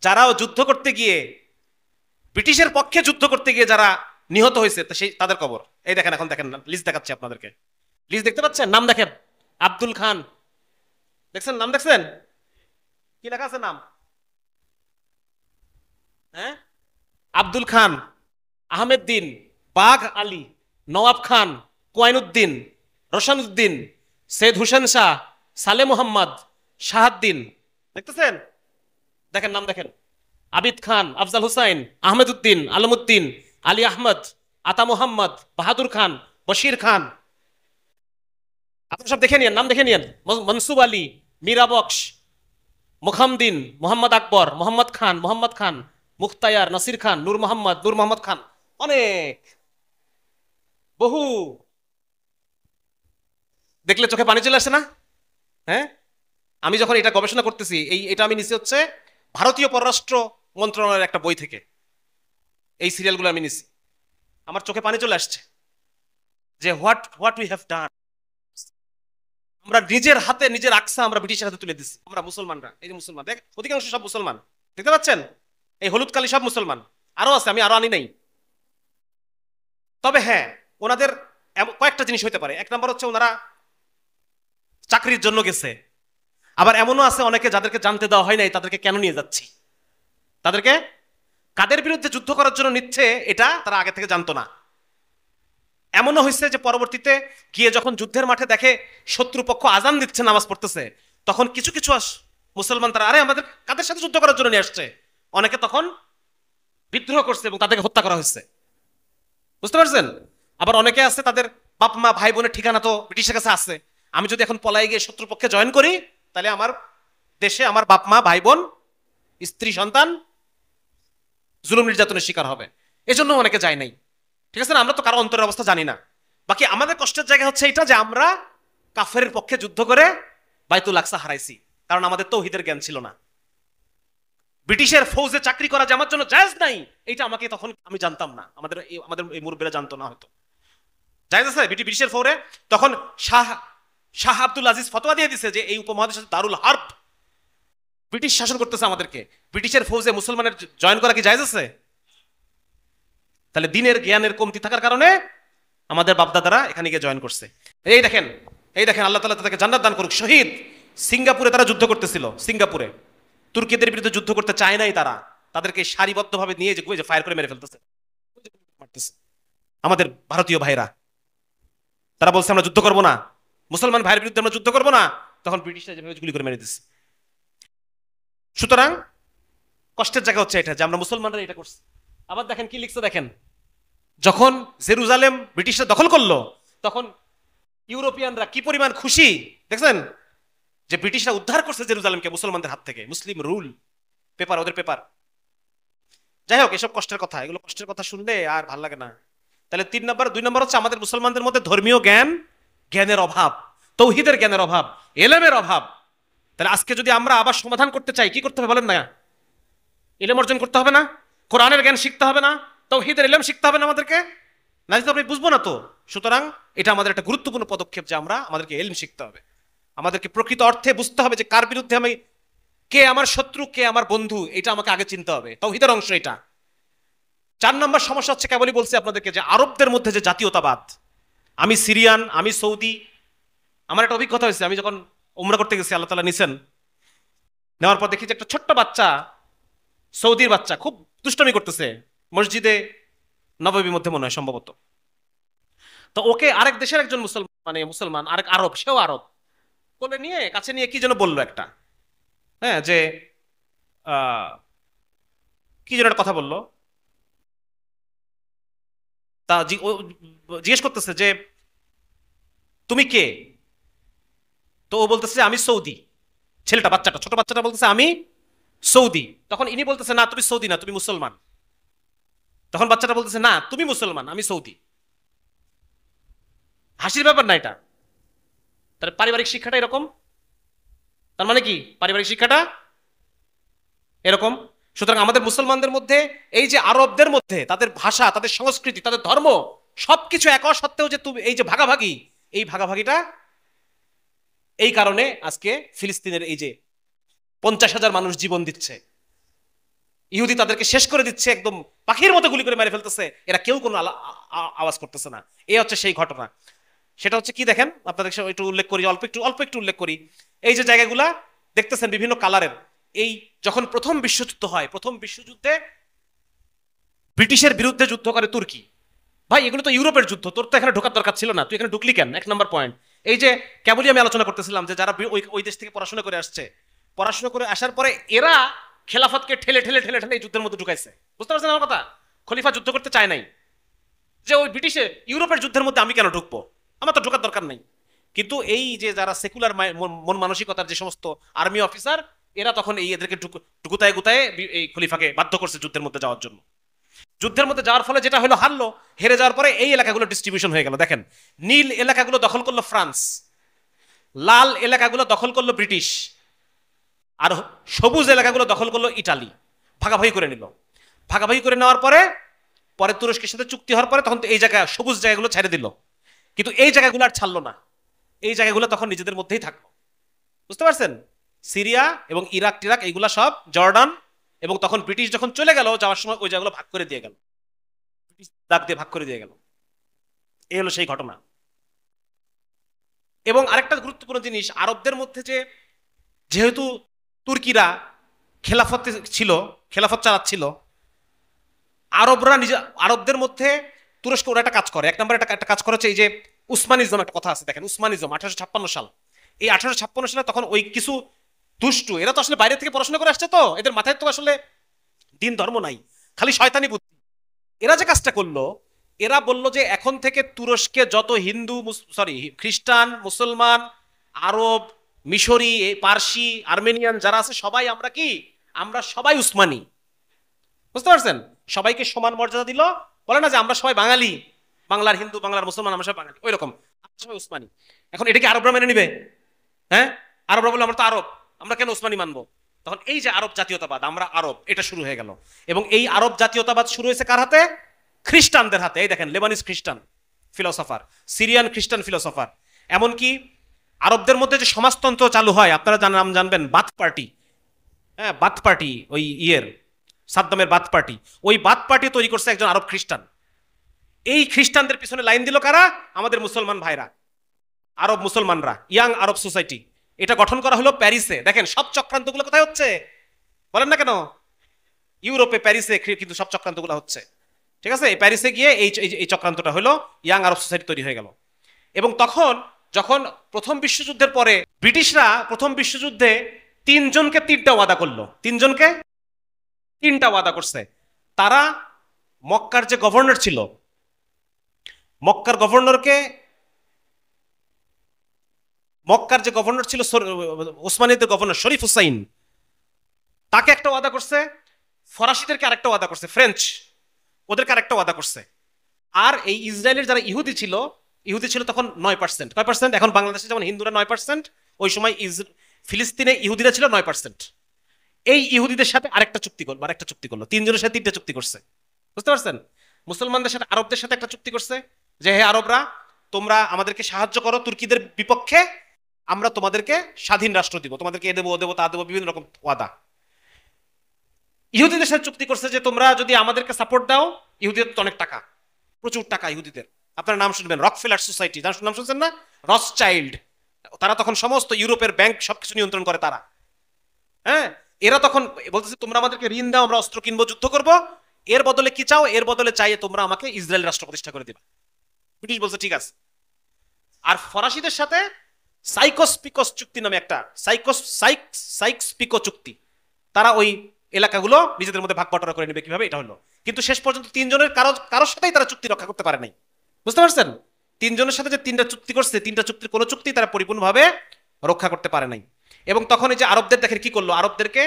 Speaker 1: যারাও যুদ্ধ করতে গিয়ে, ব্রিটিশের পক্ষে যুদ্ধ করতে গিয়ে যারা নিহত হয়েছে, সেই তাদের কবর। এই দেখেন, এখন দেখেন লিস্ট দেখাচ্ছি আপনাদেরকে। লিস্ট দেখতে পাচ্ছেন? নাম দেখেন, আব্দুল খান, দেখছেন? নাম দেখছেন? কি লেখা আছে নাম? হ্যাঁ, আব্দুল খান, আহমেদ দিন, বাঘ আলী, নওয়াব খান, কোয়াইনুদ্দিন, রোশানুদ্দিন, সৈয়দ হুসেন শাহ, সালে মোহাম্মদ, শাহাদ্দিন। দেখতেছেন? দেখেন নাম দেখেন, আবিদ খান, আফজাল হুসাইন, আহমেদ উদ্দিন, আলমউদ্দিন, আলী আহমদ, আতা মোহাম্মদ, বাহাদুর খান, বশির খান। আপনারা সব দেখে নিয়েন, নাম দেখে নিয়েন। মনসুব আলী, মীরা বক্স, মুখামদিন, মোহাম্মদ আকবর, মোহাম্মদ খান, মুখতায়ার, নাসির খান, নূর মোহাম্মদ খান। অনেক, বহু। দেখলে চোখে পানি চলে আসে না? হ্যাঁ, আমি যখন এটা গবেষণা করতেছি, এটা আমি নিছি হচ্ছে ভারতীয় পররাষ্ট্র মন্ত্রণালয়ের একটা বই থেকে। এই সিরিয়ালগুলো আমি নিছি, আমার চোখে পানি চলে আসছে যে হোয়াট উই হ্যাভ ডান। আমরা নিজের হাতে নিজের আকসা আমরা ব্রিটিশের হাতে তুলে দিচ্ছি। আমরা মুসলমানরা, এই যে মুসলমান, দেখ অধিকাংশ সব মুসলমান, দেখতে পাচ্ছেন এই হলুদ কালি সব মুসলমান। আরো আছে, আমি আরো আনি নাই। তবে হ্যাঁ, ওনাদের কয়েকটা জিনিস হইতে পারে। এক নম্বর হচ্ছে ওনারা চাকরির জন্য গেছে, আবার এমনও আছে অনেকে যাদেরকে জানতে দেওয়া হয় নাই তাদেরকে কেন নিয়ে যাচ্ছি, তাদেরকে কাদের বিরুদ্ধে যুদ্ধ করার জন্য নিচ্ছে এটা তারা আগে থেকে জানতো না। এমনও হয়েছে যে পরবর্তীতে গিয়ে যখন যুদ্ধের মাঠে দেখে শত্রুপক্ষ আজান দিচ্ছে, নামাজ পড়তেছে, তখন কিছু কিছু মুসলমান তারা আরে আমাদের কাদের সাথে যুদ্ধ করার জন্য নিয়ে আসছে, অনেকে তখন বিদ্রোহ করছে এবং তাদেরকে হত্যা করা হয়েছে। বুঝতে পারছেন? আবার অনেকে আছে তাদের বাপ মা ভাই বোনের ঠিকানা তো ব্রিটিশের কাছে আছে, আমি যদি এখন পলাই গিয়ে শত্রুপক্ষে জয়েন করি তাহলে আমার দেশে আমার বাপ মা ভাই বোন স্ত্রী সন্তান জুলুম নির্যাতনের শিকার হবে, এজন্য অনেকে যায় নাই। ঠিক আছে না? আমরা তো কারো অন্তরের অবস্থা জানি না। বাকি আমাদের কষ্টের জায়গা হচ্ছে এটা যে আমরা কাফেরের পক্ষে যুদ্ধ করে বাইতুল আকসা হারাইছি, কারণ আমাদের তৌহিদের জ্ঞান ছিল না। ব্রিটিশের ফৌজে চাকরি করা যে আমার জন্য জায়েজ নাই, এটা আমাকে তখন আমি জানতাম না, আমাদের এই মুরব্বীরা জানতো না হয়তো জায়েজ আছে ব্রিটিশের ফৌরে। তখন শাহ আব্দুল আজিজ ফতোয়া দিয়ে দিছে যে এই উপমহাদেশে দারুল হার্ব, ব্রিটিশ শাসন করতেছে আমাদেরকে, ব্রিটিশের ফৌজে মুসলমানের জয়েন করা কি জায়েজ আছে? তাহলে দিনের জ্ঞানের কমতি থাকার কারণে আমাদের বাপদাদারা এখানে গিয়ে জয়েন করছে। এই দেখেন আল্লাহ তাআলা তাদেরকে জান্নাত দান করুক, শহীদ। সিঙ্গাপুরে তারা যুদ্ধ করতেছিল, সিঙ্গাপুরে তুর্কিদের বিরুদ্ধে যুদ্ধ করতে চায় নাই তারা, তাদেরকে সারিবদ্ধভাবে নিয়ে যে ফায়ার করে মেরে ফেলতেছে আমাদের ভারতীয় ভাইরা। তারা বলছে আমরা যুদ্ধ করবো না, মুসলমান ভাইয়ের বিরুদ্ধে আমরা যুদ্ধ করবো না, তখন ব্রিটিশরা যেভাবে গুলি করে মেরে দিচ্ছে। সুতরাং কষ্টের জায়গা হচ্ছে এটা যে আমরা মুসলমানরা এটা করছি। আবার দেখেন কি লিখছে, দেখেন যখন জেরুজালেম ব্রিটিশরা দখল করলো তখন ইউরোপিয়ানরা কি পরিমাণ খুশি দেখছেন, যে ব্রিটিশরা উদ্ধার করছে জেরুজালেমকে মুসলমানদের হাত থেকে, মুসলিম রুল পেপার, ওদের পেপার। যাই হোক, এসব কষ্টের কথা, এগুলো কষ্টের কথা শুনলে আর ভাল লাগে না। তাহলে 2 নম্বর হচ্ছে আমাদের মুসলমানদের মধ্যে ধর্মীয় জ্ঞানের অভাব, তৌহিদের জ্ঞানের অভাব, এলেমের অভাব। তাহলে আজকে যদি আমরা আবার সমাধান করতে চাই কি করতে হবে বলেন না? ইলম অর্জন করতে হবে না? কোরআনের জ্ঞান শিখতে হবে না? তাওহীদের ইলম শিখতে হবে না আমাদেরকে? না তো আমরা বুঝবো না তো। সুতরাং এটা আমাদের একটা গুরুত্বপূর্ণ পদক্ষেপ যে আমাদেরকে ইলম শিখতে হবে, আমাদেরকে প্রকৃত অর্থে বুঝতে হবে যে কার বিরুদ্ধে আমি, কে আমার শত্রু কে আমার বন্ধু, এটা আমাকে আগে চিনতে হবে, তাওহীদের অংশ এটা। 4 নম্বর সমস্যা হচ্ছে, কেবলই বলছি আপনাদেরকে, যে আরবদের মধ্যে যে জাতীয়তাবাদ। আমি সিরিয়ান, আমি সৌদি। আমার একটা অভিজ্ঞতা হয়েছে, আমি যখন উমরা করতে গেছি, আল্লাহ তাআলা নিছেন, নেওয়ার পর দেখি যে একটা ছোট্ট বাচ্চা, সৌদির বাচ্চা, খুব দুষ্টমি করতেছে মসজিদে নববীর মধ্যে মনে হয় সম্ভবত। তো ওকে আরেক দেশের একজন মুসলমান আরেক আরব, সেও আরব, কোলে নিয়ে কাছে নিয়ে কি যেন বললো একটা, হ্যাঁ, যে কি যেন একটা কথা বললো। তা জিজ্ঞেস করতেছে যে তুমি কে? তো ও বলতেছে আমি সৌদি। ছেলেটা, বাচ্চাটা, ছোট বাচ্চাটা বলতেছে আমি সৌদি। তখন ইনি বলতেছে না তুমি সৌদি না, তুমি মুসলমান। তখন বাচ্চাটা বলতেছে না তুমি মুসলমান, আমি সৌদি। হাসির ব্যাপার না এটা? তার পারিবারিক শিক্ষাটা এরকম। তার মানে কি পারিবারিক শিক্ষাটা এরকম? সুতরাং আমাদের মুসলমানদের মধ্যে এই যে আরবদের মধ্যে তাদের ভাষা, তাদের সংস্কৃতি, তাদের ধর্ম সবকিছু এক সত্ত্বেও যে তুমি এই যে ভাগাভাগি, এই ভাগাভাগিটা এই কারণে আজকে ফিলিস্তিনের এই যে 50,000 মানুষ জীবন দিচ্ছে, ইহুদি তাদেরকে শেষ করে দিচ্ছে, একদম পাখির মতো গুলি করে মেরে ফেলতেছে, এরা কেউ কোনো আওয়াজ করতেছে না। এই হচ্ছে সেই ঘটনা। সেটা হচ্ছে কি দেখেন, আপনাদের একটু উল্লেখ করি, অল্প একটু উল্লেখ করি। এই যে জায়গাগুলা দেখতেছেন বিভিন্ন কালারের, এই যখন প্রথম বিশ্বযুদ্ধ হয়, প্রথম বিশ্বযুদ্ধে ব্রিটিশের বিরুদ্ধে যুদ্ধ করে তুর্কি। ভাই এগুলো তো ইউরোপের যুদ্ধ, তোর তো এখানে ঢোকার দরকার ছিল না, তুই এখানে ঢুকলি কেন? 1 নম্বর পয়েন্ট। এই যে কেবলই আমি আলোচনা করতেছিলাম যে যারা ওই দেশ থেকে পড়াশোনা করে আসছে, পড়াশোনা করে আসার পরে এরা খেলাফতকে ঠেলে ঠেলে ঠেলে ঠেলে এই যুদ্ধের মধ্যে ঢুকাইছে। বুঝতে পারছেন আমার কথা? খলিফা যুদ্ধ করতে চায় নাই, যে ওই ব্রিটিশে ইউরোপের যুদ্ধের মধ্যে আমি কেন ঢুকবো, আমার তো ঢোকার দরকার নাই। কিন্তু এই যে যারা সেকুলার মন মানসিকতার যে সমস্ত আর্মি অফিসার, এরা তখন এদেরকে গুতায় গুতায় এই খলিফাকে বাধ্য করছে যুদ্ধের মধ্যে যাওয়ার জন্য। যুদ্ধের মধ্যে যাওয়ার ফলে যেটা হলো, হারলো, হেরে যাওয়ার পরে এই এলাকাগুলো ডিস্ট্রিবিউশন হয়ে গেল। দেখেন নীল এলাকাগুলো দখল করলো ফ্রান্স, লাল এলাকাগুলো দখল করলো ব্রিটিশ, আর সবুজ এলাকাগুলো দখল করলো ইটালি, ভাগাভাগি করে নিল। ভাগাভাগি করে নেওয়ার পরে পরে তুরস্কের সাথে চুক্তি হওয়ার পরে তখন তো এই জায়গা সবুজ জায়গাগুলো ছেড়ে দিল, কিন্তু এই জায়গাগুলো আর ছাড়লো না, এই জায়গাগুলো তখন নিজেদের মধ্যেই থাকলো। বুঝতে পারছেন? সিরিয়া এবং ইরাক টিরাক এইগুলা সব জর্ডান, এবং তখন ব্রিটিশ যখন চলে গেল যাওয়ার সময় ওই জায়গাগুলো ভাগ করে দিয়ে গেল, দাগ দিয়ে ভাগ করে দিয়ে গেল। এই হলো সেই ঘটনা। এবং আরেকটা গুরুত্বপূর্ণ জিনিস, আরবদের মধ্যে যে যেহেতু তুর্কিরা খেলাফত ছিল, খেলাফত চালাচ্ছিল, আরবরা নিজে আরবদের মধ্যে তুরস্ক ওরা একটা কাজ করে, এক নম্বর একটা কাজ করে হচ্ছে এই যে উসমানিজম, একটা কথা আছে দেখেন, উসমানিজম 1856 সাল। এই 1856 সালে তখন ওই কিছু দুষ্টু, এরা তো আসলে বাইরে থেকে পড়াশোনা করে আসছে, তো এদের মাথায় তো আসলে দিন ধর্ম নাই, খালি শয়তানি বুদ্ধি। এরা যে কাজটা করলো, এরা বলল যে এখন থেকে তুরস্কে যত হিন্দু, সরি খ্রিস্টান, মুসলমান, আরব, মিশরি, পার্সি, আর্মেনিয়ান যারা আছে সবাই আমরা কি, আমরা সবাই উসমানী। বুঝতে পারছেন? সবাইকে সমান মর্যাদা দিল। বলে না যে আমরা সবাই বাঙালি, বাংলার হিন্দু, বাংলার মুসলমান, আমরা সবাই বাঙালি, ওই রকম আমরা সবাই উসমানী। এখন এটা কি আরবরা মেনে নিবে? হ্যাঁ, আরবরা বলে আমরা তো আরব, আমরা কেন উসমানী মানবো? তখন এই যে আরব জাতীয়তাবাদ, আমরা আরব, এটা শুরু হয়ে গেল। এবং এই আরব জাতীয়তাবাদ শুরু হয়েছে কার হাতে? খ্রিস্টানদের হাতে। এই দেখেন, লেবানিজ খ্রিস্টান ফিলোসফার, সিরিয়ান খ্রিস্টান ফিলোসফার, এমনকি আরবদের মধ্যে যে সমাজতন্ত্র চালু হয়, আপনারা নাম জানবেন, বাথ পার্টি। হ্যাঁ, বাথ পার্টি, ওই ইয়ের সাদ্দামের বাথ পার্টি, ওই বাথ পার্টি তৈরি করছে একজন আরব খ্রিস্টান। এই খ্রিস্টানদের পিছনে লাইন দিল কারা? আমাদের মুসলমান ভাইরা, আরব মুসলমানরা, ইয়াং আরব সোসাইটি। এটা গঠন করা হলো প্যারিসে। দেখেন সব চক্রান্তগুলো কোথায় হচ্ছে বলেন না কেন? ইউরোপে, প্যারিসে কিন্তু সব চক্রান্তগুলো হচ্ছে। ঠিক আছে, এই প্যারিসে গিয়ে এই চক্রান্তটা হলো, ইয়াং আরব সোসাইটি তৈরি হয়ে গেল। এবং তখন যখন প্রথম বিশ্বযুদ্ধের পরে ব্রিটিশরা প্রথম বিশ্বযুদ্ধে তিনজনকে তিনটা ওয়াদা করলো, তিনজনকে তিনটা ওয়াদা করছে। তারা মক্কার যে গভর্নর ছিল, মক্কার গভর্নরকে, মক্কার যে গভর্নর ছিল ওসমানীদের গভর্নর শরীফ হুসাইন, তাকে একটা ওয়াদা করছে। ফরাসিদেরকে আরেকটা ওয়াদা করছে, ফ্রেঞ্চ ওদেরকে আরেকটা ওয়াদা করছে। আর এই ইসরায়েলের যারা ইহুদি ছিল, ইহুদি ছিল তখন 9%। কয় পার্সেন্ট? এখন বাংলাদেশে যেমন হিন্দুরা 9%, ওই সময় ফিলিস্তিনে ইহুদিরা ছিল 9%। এই ইহুদিদের সাথে আরেকটা চুক্তি করলো, আরেকটা চুক্তি করলো, তিনজনের সাথে তিনটা চুক্তি করছে। বুঝতে পারছেন? মুসলমানদের সাথে আরবদের সাথে একটা চুক্তি করছে যে হে আরবরা, তোমরা আমাদেরকে সাহায্য করো তুর্কিদের বিপক্ষে, আমরা তোমাদেরকে স্বাধীন রাষ্ট্র দিব, তোমাদেরকে এ দেবো, ও দেবো, তা দেবো, বিভিন্ন রকম ওয়াদা। ইহুদিদের সাথে চুক্তি করছে যে তোমরা যদি আমাদেরকে সাপোর্ট দাও, ইহুদিদের তো অনেক টাকা, প্রচুর টাকা ইহুদিদের। আপনার নাম শুনবেন, রকফেলার সোসাইটি, নাম শুনছেন না? রথচাইল্ড, তারা তখন সমস্ত ইউরোপের ব্যাংক সবকিছু নিয়ন্ত্রণ করে তারা। হ্যাঁ, এরা তখন বলতেছে তোমরা আমাদেরকে ঋণ দাও, আমরা অস্ত্র কিনবো, যুদ্ধ করব, এর বদলে কি চাও? এর বদলে চাইয়ে তোমরা আমাকে ইসরায়েল রাষ্ট্র প্রতিষ্ঠা করে দিবা। ব্রিটিশ বলছে ঠিক আছে। আর ফরাসিদের সাথে সাইকোস পিকোস চুক্তি নামে একটা, সাইকস পিকো চুক্তি, তারা ওই এলাকাগুলো নিজেদের মধ্যে ভাগ বটরা করে নেবে কিভাবে, এটা হলো। কিন্তু শেষ পর্যন্ত তিনজনের কারোর সাথেই তারা চুক্তি রক্ষা করতে পারে নাই। বুঝতে পারছেন? তিনজনের সাথে যে তিনটা চুক্তি করছে, তিনটা চুক্তির কোনো চুক্তি তারা পরিপূর্ণভাবে রক্ষা করতে পারে নাই। এবং তখন এই যে আরবদের দেখেন কি করলো, আরবদেরকে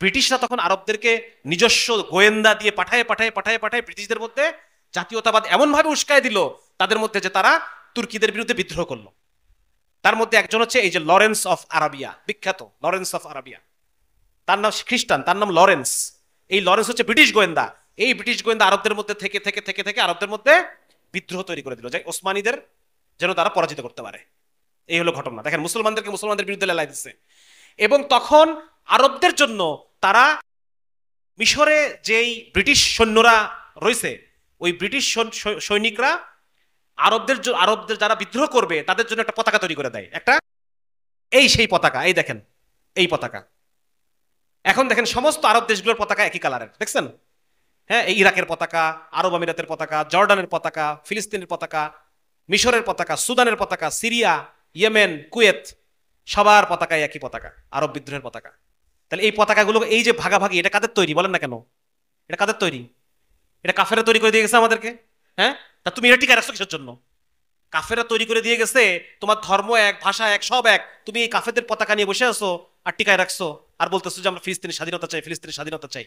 Speaker 1: ব্রিটিশরা তখন আরবদেরকে নিজস্ব গোয়েন্দা দিয়ে পাঠায় পাঠায় পাঠায় পাঠায় ব্রিটিশদের মধ্যে জাতীয়তাবাদ এমন ভাবে উস্কায় দিল তাদের মধ্যে, যে তারা তুর্কিদের বিরুদ্ধে বিদ্রোহ করলো। তার মধ্যে একজন হচ্ছে এই যে লরেন্স অফ আরাবিয়া, বিখ্যাত লরেন্স অফ আরাবিয়া, তার নাম খ্রিস্টান, তার নাম লরেন্স। এই লরেন্স হচ্ছে ব্রিটিশ গোয়েন্দা। এই ব্রিটিশ গোয়েন্দা আরবদের মধ্যে থেকে থেকে থেকে থেকে আরবদের মধ্যে বিদ্রোহ তৈরি করে দিল, যে ওসমানীদের যেন তারা পরাজিত করতে পারে। এই হলো ঘটনা। দেখেন মুসলমানদেরকে মুসলমানদের বিরুদ্ধে লেলাই দিচ্ছে। এবং তখন আরবদের জন্য তারা মিশরে যেই ব্রিটিশ সৈন্যরা রয়েছে, ওই ব্রিটিশ সৈনিকরা আরবদের যারা বিদ্রোহ করবে তাদের জন্য একটা পতাকা তৈরি করে দেয়, একটা, এই সেই পতাকা, এই দেখেন এই পতাকা। এখন দেখেন সমস্ত আরব দেশগুলোর পতাকা একই কালারের, দেখছেন? হ্যাঁ, এই ইরাকের পতাকা, আরব আমিরাতের পতাকা, জর্ডানের পতাকা, ফিলিস্তিনের পতাকা, মিশরের পতাকা, সুদানের পতাকা, সিরিয়া, ইয়েমেন, কুয়েত, সবার পতাকায় একই পতাকা, আরব বিদ্রোহের পতাকা। তাহলে এই পতাকাগুলো, এই যে ভাগাভাগি, এটা কাদের তৈরি বলেন না কেন? এটা কাদের তৈরি? এটা কাফেরা তৈরি করে দিয়ে গেছে আমাদেরকে। হ্যাঁ, তা তুমি এটা টিকায় রাখছো কিসের জন্য? কাফেরা তৈরি করে দিয়ে গেছে, তোমার ধর্ম এক, ভাষা এক, সব এক, তুমি এই কাফেরদের পতাকা নিয়ে বসে আছো আর টিকায় রাখছো, আর বলতেছো যে আমরা ফিলিস্তিনের স্বাধীনতা চাই, ফিলিস্তিনের স্বাধীনতা চাই।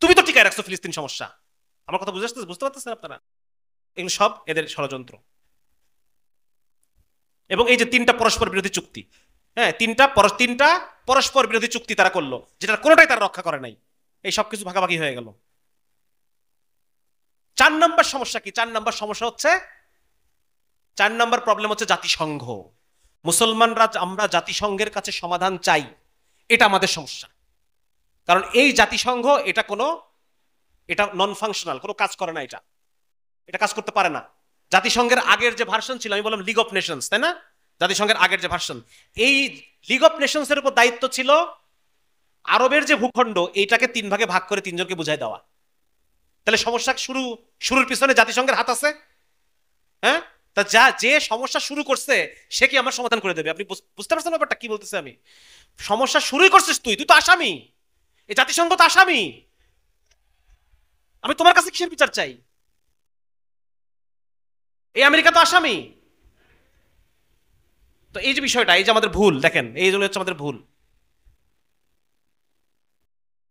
Speaker 1: তুমি তো টিকায় রাখছো ফিলিস্তিন সমস্যা। আমার কথা বুঝতে পারতেছেন আপনারা? এগুলো সব এদের ষড়যন্ত্র। এবং এই যে তিনটা পরস্পর বিরোধী চুক্তি, হ্যাঁ, তিনটা পরস্পর বিরোধী চুক্তি তারা করলো, যেটা কোনোটাই তারা রক্ষা করে নাই। এই সব কিছু ভাগাভাগি হয়ে গেল। 4 নম্বর সমস্যা কি? 4 নম্বর সমস্যা হচ্ছে, 4 নম্বর প্রবলেম হচ্ছে জাতিসংঘ। মুসলমানরা আমরা জাতিসংঘের কাছে সমাধান চাই, এটা আমাদের সমস্যা। কারণ এই জাতিসংঘ এটা নন ফাংশনাল, কোনো কাজ করে না, এটা কাজ করতে পারে না। জাতিসংঘের আগের যে ভার্সন ছিল, আমি বললাম লিগ অফ নেশনস, তাই না? জাতিসংঘের আগের যে ভার্সন, এই লিগ অফ নেশনস এর উপর দায়িত্ব ছিল আরবের যে ভূখণ্ড, এইটাকে 3 ভাগে ভাগ করে 3 জনকে বুঝাই দেওয়া। তাহলে সমস্যা শুরুর পিছনে জাতিসংঘের হাত আছে? হ্যাঁ, তা যে সমস্যা শুরু করছে সে কি আমার সমাধান করে দেবে? আপনি বুঝতে পারছেন ব্যাপারটা কি বলতেছে আমি? সমস্যা শুরুই করছিস তুই তো আসামি, এই জাতিসংঘ তো আসামি। আমি তোমার কাছে কিসের বিচার চাই? এই আমেরিকা তো আসামি। তো এই যে বিষয়টা, এই যে আমাদের ভুল, দেখেন এই হচ্ছে আমাদের ভুল।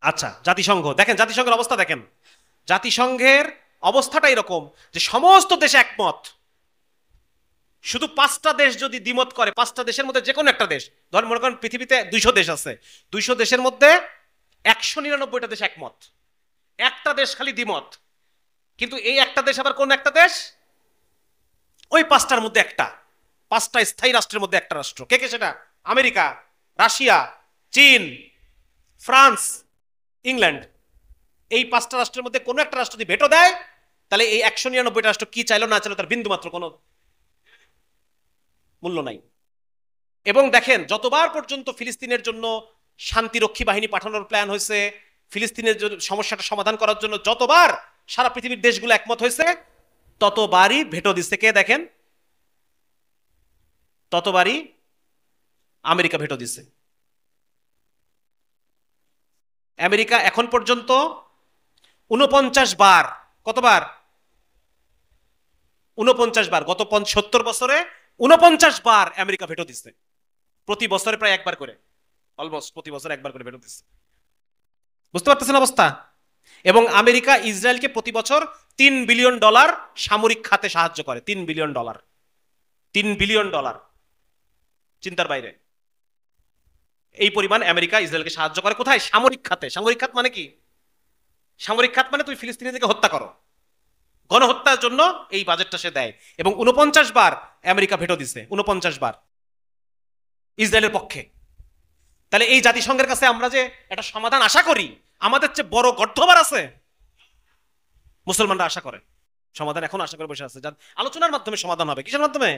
Speaker 1: আচ্ছা, জাতিসংঘ দেখেন, জাতিসংঘের অবস্থা দেখেন। জাতিসংঘের অবস্থাটা এরকম যে সমস্ত দেশ একমত, শুধু 5টা দেশ যদি দ্বিমত করে, 5টা দেশের মধ্যে যে কোনো একটা দেশ, ধরেন মনে করেন পৃথিবীতে 200 দেশ আছে, 200 দেশের মধ্যে 199টা দেশ একমত, একটা দেশ খালি দ্বিমত। কিন্তু এই একটা দেশ আবার কোন একটা দেশ? ওই 5টার মধ্যে একটা, 5টা স্থায়ী রাষ্ট্রের মধ্যে একটা রাষ্ট্র। কে কে সেটা? আমেরিকা, রাশিয়া, চীন, ফ্রান্স, ইংল্যান্ড। এই 5টা রাষ্ট্রের মধ্যে কোনো একটা রাষ্ট্র যদি ভেটো দেয়, তাহলে এই 199টা রাষ্ট্র কি চাইলো না চাইলো তার বিন্দু মাত্র কোনো মূল্য নাই। এবং দেখেন, যতবার পর্যন্ত ফিলিস্তিনের জন্য শান্তিরক্ষী বাহিনী পাঠানোর প্ল্যান হয়েছে, ফিলিস্তিনের সমস্যাটা সমাধান করার জন্য যতবার সারা পৃথিবীর দেশগুলো একমত হয়েছে, ততবারই ভেটো দিচ্ছে কে? দেখেন, ততবারই আমেরিকা ভেটো দিচ্ছে। আমেরিকা এখন পর্যন্ত 49 বার, কতবার? 49 বার, গত 70 বছরে 49 বার আমেরিকা ভেটো দিচ্ছে। প্রতি বছরে প্রায় একবার করে, অলমোস্ট প্রতি বছর একবার করে ভেটো দিচ্ছে। বুঝতে পারতেছেন অবস্থা? এবং আমেরিকা ইসরায়েলকে প্রতি বছর $3 বিলিয়ন সামরিক খাতে সাহায্য করে। $3 বিলিয়ন, $3 বিলিয়ন, চিন্তার বাইরে। এই পরিমাণ আমেরিকা ইসরায়েলকে সাহায্য করে কোথায়? সামরিক খাতে। সামরিক খাত মানে কি? সামরিক খাত মানে তুমি ফিলিস্তিনিদেরকে হত্যা করো, গণহত্যার জন্য এই বাজেটটা সে দেয়। এবং 49 বার আমেরিকা ভেটো দিছে, 49 বার ইসরায়েলের পক্ষে। তাহলে এই জাতিসংঘের কাছে আমরা যে একটা সমাধান আশা করি, আমাদের চেয়ে বড় গর্ধবার আছে? মুসলমানরা আশা করে সমাধান, এখন আশা করে বসে আছে। আলোচনার মাধ্যমে সমাধান হবে। কিসের মাধ্যমে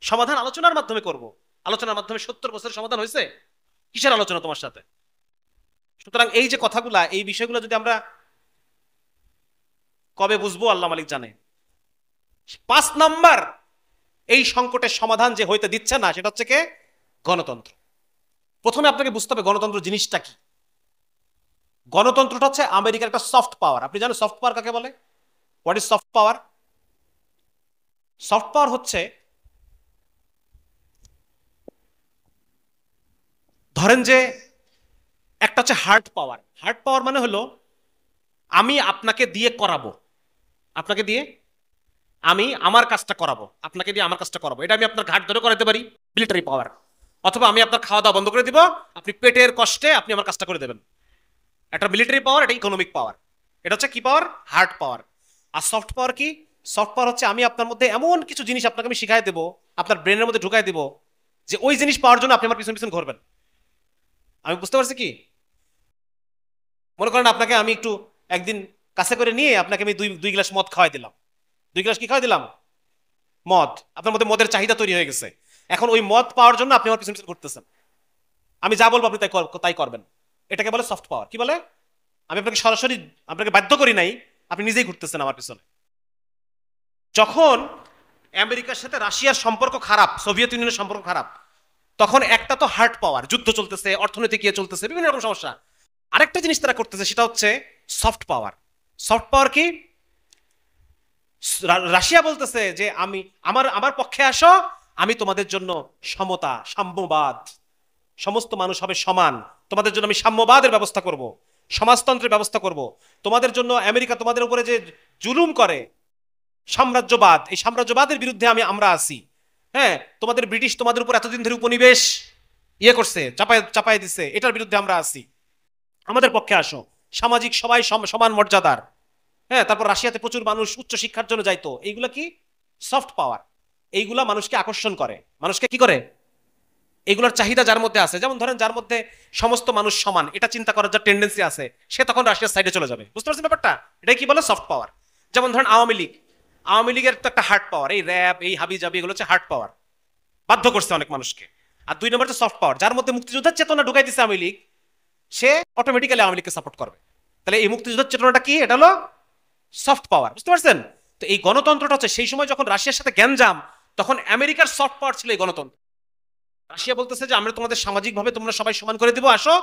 Speaker 1: সমাধান? আলোচনার মাধ্যমে করব। আলোচনার মাধ্যমে 70 বছরের সমাধান হয়েছে? কিসের আলোচনা তোমার সাথে? সুতরাং এই যে কথাগুলা, এই বিষয়গুলো যদি আমরা কবে বুঝবো আল্লাহ মালিক জানে। 5 নাম্বার এই সংকটের সমাধান যে হইতে দিচ্ছে না, সেটা হচ্ছে কে? গণতন্ত্র। প্রথমে আপনাকে বুঝতে হবে গণতন্ত্র জিনিসটা কি। গণতন্ত্রটা হচ্ছে আমেরিকার একটা সফট পাওয়ার। আপনি জানেন সফট পাওয়ার কাকে বলে? What is soft power? Soft power হচ্ছে, ধরেন যে একটা হচ্ছে হার্ড পাওয়ার। হার্ড পাওয়ার মানে হলো আমি আপনাকে দিয়ে করাবো, আপনাকে দিয়ে আমি আমার কাজটা করাবো, আপনাকে দিয়ে আমার কাজটা করাবো। এটা আমি আপনার ঘাট ধরে করাতে পারি, মিলিটারি পাওয়ার। অথবা আমি আপনার খাওয়া দাওয়া বন্ধ করে দিব, আপনি পেটের কষ্টে আপনি আমার কাজটা করে দেবেন। একটা মিলিটারি পাওয়ার, এটা ইকোনমিক পাওয়ার। এটা হচ্ছে কি পাওয়ার? হার্ড পাওয়ার। আর সফট পাওয়ার কি? সফট পাওয়ার হচ্ছে আমি আপনার মধ্যে এমন কিছু জিনিস আপনাকে আমি শিখাই দেবো, আপনার ব্রেনের মধ্যে ঢুকাই দেবো, যে ওই জিনিস পাওয়ার জন্য আপনি আমার পিছন পিছন ঘুরবেন। আমি বুঝতে পারছি কি? মনে করেন আপনাকে আমি একটু একদিন কাছে করে নিয়ে আপনাকে আমি দুই গ্লাস মদ খাওয়াই দিলাম। 2 গ্লাস কি খাওয়াই দিলাম? মদ। আপনার মধ্যে মদের চাহিদা তৈরি হয়ে গেছে। এখন ওই মদ পাওয়ার জন্য আপনি আমার পিছন পিছন ঘুরতেছেন। আমি যা বলবো আপনি তাই করবেন। এটাকে বলে সফট পাওয়ার। কি বলে? আমি আপনাকে সরাসরি আপনাকে বাধ্য করি নাই, আপনি নিজেই ঘুরতেছেন আমার পিছনে। যখন আমেরিকার সাথে রাশিয়ার সম্পর্ক খারাপ, সোভিয়েত ইউনিয়নের সম্পর্ক খারাপ, তখন একটা তো হার্ড পাওয়ার, যুদ্ধ চলতেছে, অর্থনৈতিক ইয়ে চলতেছে, বিভিন্ন রকম সমস্যা। আরেকটা জিনিস তারা করতেছে, সেটা হচ্ছে সফট পাওয়ার। সফট পাওয়ার কি? রাশিয়া বলতেছে যে আমি আমার পক্ষে আসো, আমি তোমাদের জন্য সমতা, সাম্যবাদ, সমস্ত মানুষ হবে সমান, তোমাদের জন্য আমি সাম্যবাদের ব্যবস্থা করব, সমাজতন্ত্রের ব্যবস্থা করব। তোমাদের জন্য আমেরিকা তোমাদের উপরে যে জুলুম করে সাম্রাজ্যবাদ, এই সাম্রাজ্যবাদের বিরুদ্ধে আমরা আছি। হ্যাঁ, তোমাদের ব্রিটিশ তোমাদের উপর এতদিন ধরে উপনিবেশ ইয়ে করছে, চাপায় চাপায় দিচ্ছে, এটার বিরুদ্ধে আমরা আছি, আমাদের পক্ষে আসো, সামাজিক সবাই সমান মর্যাদার। হ্যাঁ, তারপর রাশিয়াতে প্রচুর মানুষ উচ্চ শিক্ষার জন্য যাইতো, এইগুলা কি সফট পাওয়ার, এইগুলা মানুষকে আকর্ষণ করে, মানুষকে কি করে, এগুলোর চাহিদা যার মধ্যে আছে, যেমন ধরেন যার মধ্যে সমস্ত মানুষ সমান এটা চিন্তা করার যা টেন্ডেন্সি আছে, সে তখন রাশিয়ার সাইডে চলে যাবে। বুঝতে পারছেন ব্যাপারটা? এটাই কি বলে সফট পাওয়ার। যেমন ধরেন আওয়ামী লীগ, আওয়ামী লীগের তো একটা হার্ড পাওয়ার, এই র্যাব এই হাবি জাবি এগুলো হচ্ছে হার্ড পাওয়ার, বাধ্য করছে অনেক মানুষকে। আর দুই নম্বর হচ্ছে সফট পাওয়ার, যার মধ্যে মুক্তিযোদ্ধার চেতনা ঢুকাই দিচ্ছে আওয়ামী লীগ, সে অটোমেটিক্যালি আওয়ামী লীগকে সাপোর্ট করবে। তাহলে এই মুক্তিযুদ্ধের চেতনাটা কি? এটা হলো সফট পাওয়ার। বুঝতে পারছেন? তো এই গণতন্ত্রটা হচ্ছে সেই সময় যখন রাশিয়ার সাথে গ্যাঞ্জাম, তখন আমেরিকার সফট পাওয়ার ছিল এই গণতন্ত্র। রাশিয়া বলতেছে যে আমরা তোমাদের সামাজিকভাবে তোমরা সবাই সমান করে দিব, আসো।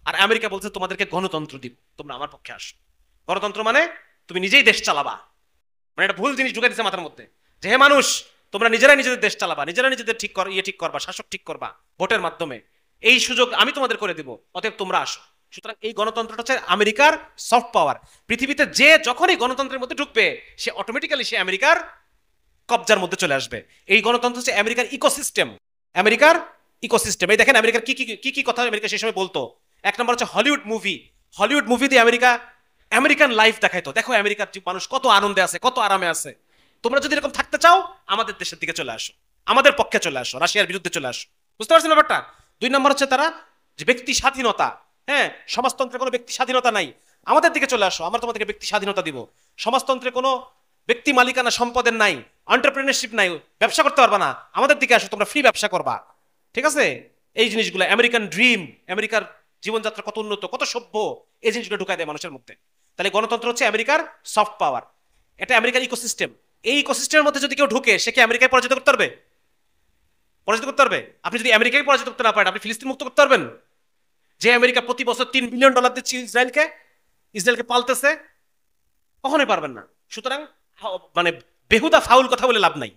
Speaker 1: আর আমেরিকা বলছে তোমাদেরকে গণতন্ত্র দিব, তোমরা আমার পক্ষে আসো। গণতন্ত্র মানে তুমি নিজেই দেশ চালাবা, মানে একটা ভুল জিনিস ঢুকে দিচ্ছে মাথার মধ্যে, যে হে মানুষ তোমরা নিজেরাই নিজেদের দেশ চালাবা, নিজেরা নিজেদের ঠিক করবা, শাসক ঠিক করবা ভোটের মাধ্যমে, এই সুযোগ আমি তোমাদের করে দিব, অতএব তোমরা আসো। সুতরাং এই গণতন্ত্রটা হচ্ছে আমেরিকার সফট পাওয়ার। পৃথিবীতে যে যখনই গণতন্ত্রের মধ্যে ঢুকবে, সে অটোমেটিক্যালি সে আমেরিকার কবজার মধ্যে চলে আসবে। এই গণতন্ত্র হচ্ছে আমেরিকার ইকোসিস্টেম, আমেরিকার ইকোসিস্টেম। এই দেখেন আমেরিকার কি কি কি কথা আমেরিকা সেই সময় বলতো। এক নম্বর হচ্ছে হলিউড মুভি, হলিউড মুভি দিয়ে আমেরিকা আমেরিকান লাইফ দেখাইতো, দেখো আমেরিকার মানুষ কত আনন্দে আছে, কত আরামে আছে, তোমরা যদি এরকম থাকতে চাও আমাদের দেশের দিকে চলে আসো, আমাদের পক্ষে চলে আসো, রাশিয়ার বিরুদ্ধে চলে আসো। বুঝতে পারছেন ব্যাপারটা? দুই নম্বর হচ্ছে তারা যে ব্যক্তি স্বাধীনতা, হ্যাঁ, সমাজতন্ত্রে কোনো ব্যক্তি স্বাধীনতা নাই, আমাদের দিকে চলে আসো, আমরা তোমাদেরকে ব্যক্তি স্বাধীনতা দিব। সমাজতন্ত্রে কোনো ব্যক্তি মালিকানা সম্পদের নাই, এন্টারপ্রেনারশিপ নাই, ব্যবসা করতে পারবা না, আমাদের দিকে আসো, তোমরা ফ্রি ব্যবসা করবা। ঠিক আছে? এই জিনিসগুলো আমেরিকান ড্রিম, আমেরিকার জীবনযাত্রা কত উন্নত, কত সভ্য, এই জিনিসগুলো ঢুকাই দেয় মানুষের মধ্যে। তাহলে গণতন্ত্র হচ্ছে আমেরিকার সফট পাওয়ার, এটা আমেরিকার ইকোসিস্টেম। এই ইকোসিস্টেমের মধ্যে যদি কেউ ঢুকে, সে কি আমেরিকায় পরাজিত করতে পারবে? পরাজিত করতে পারবে? আপনি যদি আমেরিকায় পরাজিত করতে না পারেন, আপনি ফিলিস্তিন মুক্ত করতে পারবেন? যে আমেরিকা প্রতি বছর $3 বিলিয়ন দিচ্ছে ইসরায়েলকে, ইসরায়েলকে পালতেছে, কখনোই পারবেন না। সুতরাং মানে বেহুদা ফাউল কথা বলে লাভ নাই।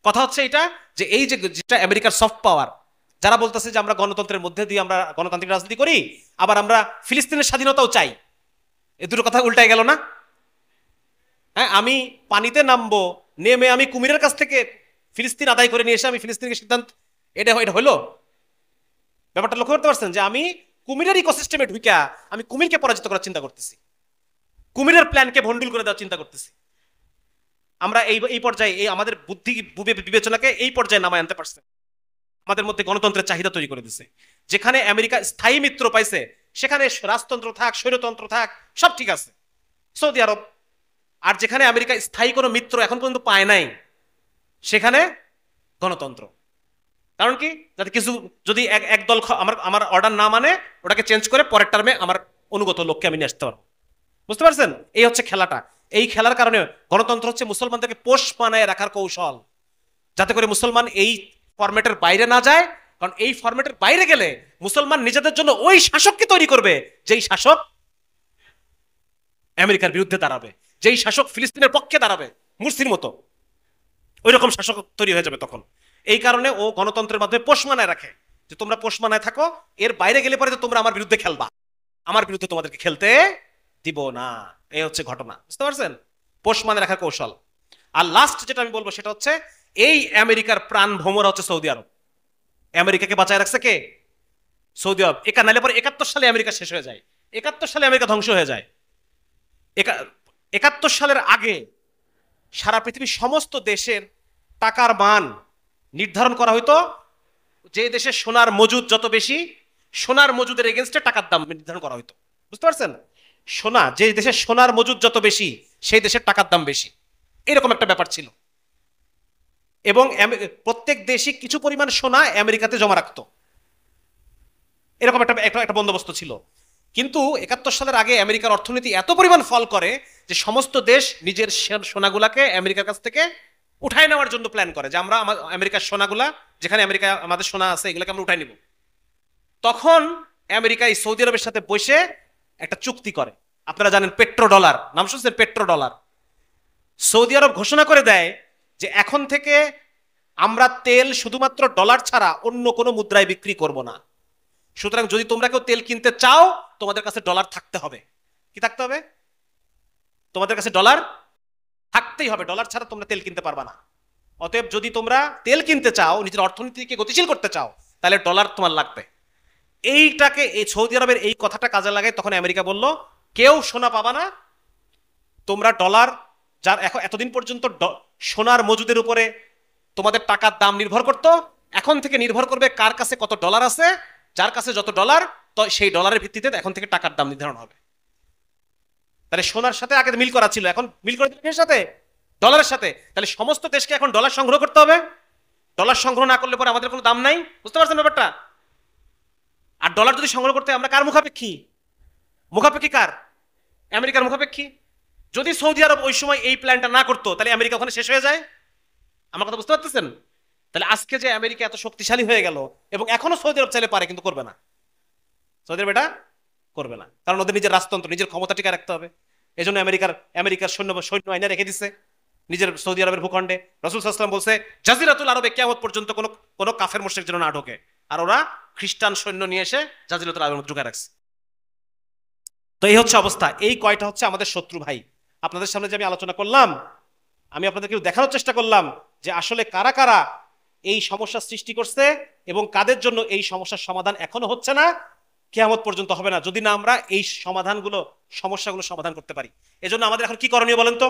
Speaker 1: কথা হচ্ছে এটা যে এই যে যেটা আমেরিকার সফট পাওয়ার, যারা বলতেছে যে আমরা গণতন্ত্রের মধ্যে দিয়ে আমরা গণতান্ত্রিক রাজনীতি করি, আবার আমরা ফিলিস্তিনের স্বাধীনতাও চাই, এই দুটো কথা উল্টাই গেল না? হ্যাঁ, আমি পানিতে নামবো, নেমে আমি কুমিরের কাছ থেকে ফিলিস্তিন আদায় করে নিয়ে এসে আমি ফিলিস্তিনকে সিদ্ধান্ত, এটা এটা হলো ব্যাপারটা? লক্ষ্য করতে পারছেন যে আমি কুমিরের ইকোসিস্টেমে ঢুকা আমি কুমিরকে পরাজিত করার চিন্তা করতেছি, কুমিরের প্ল্যানকে ভন্ডুল করে দেওয়ার চিন্তা করতেছি। আমরা এই এই পর্যায়ে এই আমাদের বুদ্ধি বিবেচনাকে এই পর্যায়ে নামায় আনতে পারছে, আমাদের মধ্যে গণতন্ত্রের চাহিদা তৈরি করে দিছে। যেখানে আমেরিকা স্থায়ী মিত্র পাইছে, সেখানে রাজতন্ত্র থাক, স্বৈরতন্ত্র থাক, সব ঠিক আছে, সৌদি আরব। আর যেখানে আমেরিকা স্থায়ী কোনো মিত্র এখন পর্যন্ত পায় নাই, সেখানে গণতন্ত্র। কারণ কি? যাতে কিছু যদি এক দল আমার আমার অর্ডার না মানে, ওটাকে চেঞ্জ করে পরের টার্মে আমার অনুগত লোককে আমি নিয়ে আসতে পারবো। বুঝতে পারছেন? এই হচ্ছে খেলাটা। এই খেলার কারণে গণতন্ত্র হচ্ছে মুসলমানদেরকে পোষ মানায় রাখার কৌশল, যাতে করে মুসলমান এই ফরম্যাটের বাইরে না যায়। কারণ এই ফরম্যাটের বাইরে গেলে মুসলমান নিজেদের জন্য ওই শাসককে তৈরি করবে, যেই শাসক আমেরিকার বিরুদ্ধে দাঁড়াবে, যেই শাসক ফিলিস্তিনের পক্ষে দাঁড়াবে, মুরসির মতো ওই রকম শাসক তৈরি হয়ে যাবে তখন। এই কারণে ও গণতন্ত্রের মাধ্যমে পোষ মানায় রাখে, যে তোমরা পোষ মানায় থাকো, এর বাইরে গেলে পরে তোমরা আমার বিরুদ্ধে খেলবা, আমার বিরুদ্ধে তোমাদেরকে খেলতে দিব না। এই হচ্ছে ঘটনা। বুঝতে পারছেন? পোষ মানে রাখার কৌশল। আর লাস্ট যেটা আমি বলবো সেটা হচ্ছে এই আমেরিকার প্রাণ ভ্রমরা হচ্ছে সৌদি আরব। আমেরিকাকে বাঁচায় রাখছে কে? সৌদি আরব। নাইলে পরে 71 সালে আমেরিকা শেষ হয়ে যায়, 71 সালে আমেরিকা ধ্বংস হয়ে যায়। 71 সালের আগে সারা পৃথিবীর সমস্ত দেশের টাকার মান নির্ধারণ করা হইতো, যে দেশে সোনার মজুদ যত বেশি, সোনার মজুদের এগেনস্টে টাকার দাম নির্ধারণ করা হইতো। বুঝতে পারছেন? সোনা, যে দেশে সোনার মজুদ যত বেশি, সেই দেশের টাকার দাম বেশি, এরকম একটা ব্যাপার ছিল। এবং প্রত্যেক দেশই কিছু পরিমাণ সোনা আমেরিকাতে জমা রাখতো, এরকম একটা বন্দোবস্ত ছিল। কিন্তু 71 সালের আগে আমেরিকার অর্থনীতি এত পরিমাণ ফল করে যে সমস্ত দেশ নিজের সোনাগুলাকে আমেরিকার কাছ থেকে উঠায় নেওয়ার জন্য প্ল্যান করে, যে আমরা আমেরিকার সোনাগুলা, যেখানে আমেরিকা আমাদের সোনা আছে, এগুলোকে আমরা উঠাই নিব। তখন আমেরিকা এই সৌদি আরবের সাথে বসে একটা চুক্তি করে। আপনারা জানেন পেট্রো ডলার, নাম শুনছেন? Petro dollar. সৌদি আরব ঘোষণা করে দেয় যে এখন থেকে আমরা তেল শুধুমাত্র ডলার ছাড়া অন্য কোনো মুদ্রায় বিক্রি করব না। সুতরাং যদি তোমরা কেউ তেল কিনতে চাও, তোমাদের কাছে ডলার থাকতে হবে। কি থাকতে হবে? তোমাদের কাছে ডলার থাকতেই হবে, ডলার ছাড়া তোমরা তেল কিনতে পারবা না। অতএব যদি তোমরা তেল কিনতে চাও, নিজের অর্থনীতিকে গতিশীল করতে চাও, তাহলে ডলার তোমার লাগবে। এইটাকে, এই সৌদি আরবের এই কথাটা কাজে লাগায় তখন আমেরিকা বলল, কেউ সোনা পাবা না, তোমরা ডলার, যার এখন এতদিন পর্যন্ত সোনার মজুদের উপরে তোমাদের টাকার দাম নির্ভর করত, এখন থেকে নির্ভর করবে কার কাছে কত ডলার আছে, যার কাছে যত ডলার, তো সেই ডলারের ভিত্তিতে এখন থেকে টাকার দাম নির্ধারণ হবে। তাহলে সোনার সাথে আগে মিল করা ছিল, এখন মিল করে দিল সাথে, ডলারের সাথে। তাহলে সমস্ত দেশকে এখন ডলার সংগ্রহ করতে হবে। ডলার সংগ্রহ না করলে পরে আমাদের কোনো দাম নাই। বুঝতে পারছেন ব্যাপারটা? আর ডলার যদি সংগ্রহ করতে, আমরা কার মুখাপেক্ষী? মুখাপেক্ষী কার? আমেরিকার মুখাপেক্ষী। যদি সৌদি আরব ওই সময় এই প্ল্যানটা না করতো, তাহলে আমেরিকা ওখানে শেষ হয়ে যায়। আমার কথা বুঝতে পারতেছেন? তাহলে আজকে যে আমেরিকা এত শক্তিশালী হয়ে গেল, এবং এখনো সৌদি আরব চাইলে পারে, কিন্তু করবে না। সৌদি আরব এটা করবে না, কারণ ওদের নিজের রাজতন্ত্র, নিজের ক্ষমতা টিকে রাখতে হবে। এই জন্য আমেরিকার সৈন্য আইনা রেখে দিচ্ছে নিজের সৌদি আরবের ভূখণ্ডে। রাসূল সাল্লাল্লাহু আলাইহি ওয়াসাল্লাম বলছে, জাজিরাতুল আরবে কিয়ামত পর্যন্ত কোনো কাফের মুশরিক যেন না ঢোকে। আর ওরা খ্রিস্টান সৈন্য নিয়ে এসে জাজিরাতুল আরবের মধ্যে ঢুকে রাখছে। তো এই হচ্ছে অবস্থা। এই কয়টা হচ্ছে আমাদের শত্রু ভাই। আপনাদের সামনে যে আমি আলোচনা করলাম, আমি আপনাদেরকে দেখানোর চেষ্টা করলাম যে আসলে কারা কারা এই সমস্যা সৃষ্টি করছে এবং কাদের জন্য এই সমস্যার সমাধান এখনো হচ্ছে না, কিয়ামত পর্যন্ত হবে না, যদি না আমরা এই সমস্যাগুলো সমাধান করতে পারি। এজন্য আমাদের এখন কি করণীয় বলেন তো?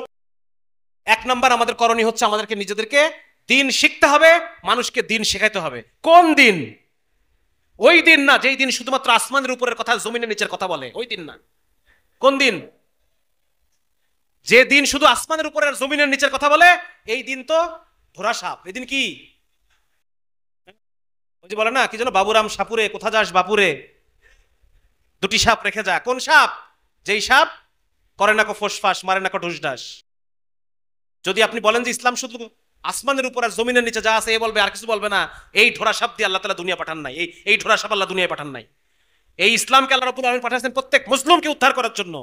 Speaker 1: 1 নাম্বার আমাদের করণীয় হচ্ছে আমাদেরকে নিজেদেরকে দিন শিখতে হবে, মানুষকে দিন শেখাইতে হবে। কোন দিন? ওই দিন না যেই দিন শুধুমাত্র আসমানের উপরের কথা, জমিনের নিচের কথা বলে, ওই দিন না। কোন দিন? যে দিন শুধু আসমানের উপরে আর জমিনের নিচের কথা বলে, এই দিন তো ধরা সাপ। এই দিন কি? ওই যে বলে না, কি যেন, বাবুরাম সাপুরে কোথা যাস বাপুরে, 2টি সাপ রেখে যা। কোন সাপ? যেই সাপ করে না কো ফোসফাস, মারে না কো ঢুসঢাস। যদি আপনি বলেন যে ইসলাম শুধু আসমানের উপর আর জমিনের নিচে যা আছে এ বলবে, আর কিছু বলবে না, এই ঢোরা সাপ দিয়ে আল্লাহ তাআলা দুনিয়া পাঠান নাই। এই ঢোরা সাপ আল্লাহ দুনিয়ায় পাঠান নাই। এই ইসলামকে আল্লাহ রাব্বুল আলামিন পাঠাইছেন প্রত্যেক মুসলিমকে উদ্ধার করার জন্য।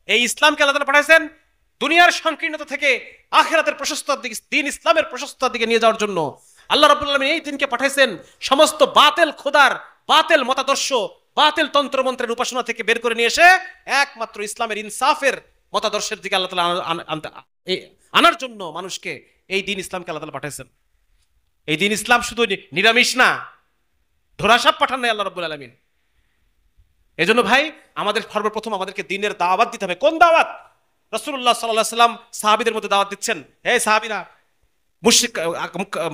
Speaker 1: এই ইসলামকে আল্লাহ তাআলা পাঠাইছেন দুনিয়ার সংকীর্ণতা থেকে আখিরাতের প্রশস্ততার দিকে, দিন ইসলামের প্রশস্ততার দিকে নিয়ে যাওয়ার জন্য। আল্লাহ রাব্বুল আলামিন এই দিনকে পাঠাইছেন সমস্ত বাতিল খোদার, বাতিল মতাদর্শ, বাতিল তন্ত্রমন্ত্রের উপাসনা থেকে বের করে নিয়ে এসে একমাত্র ইসলামের ইনসাফের মতাদর্শের দিকে আল্লাহ তাআলা আনার জন্য মানুষকে এই দিন ইসলামকে আল্লাহ তাআলা পাঠাইছেন। এই দিন ইসলাম শুধু নিরামিষ না, ধরাসাপ পাঠান নাই আল্লাহ রাব্বুল আলামিন। এজন্য ভাই আমাদের সর্বপ্রথম আমাদেরকে দিনের দাওয়াত দিতে হবে। কোন দাওয়াত? রাসূলুল্লাহ সাল্লাল্লাহু আলাইহি ওয়াসাল্লাম সাহাবীদের মধ্যে দাওয়াত দিচ্ছেন, হে সাহাবীরা,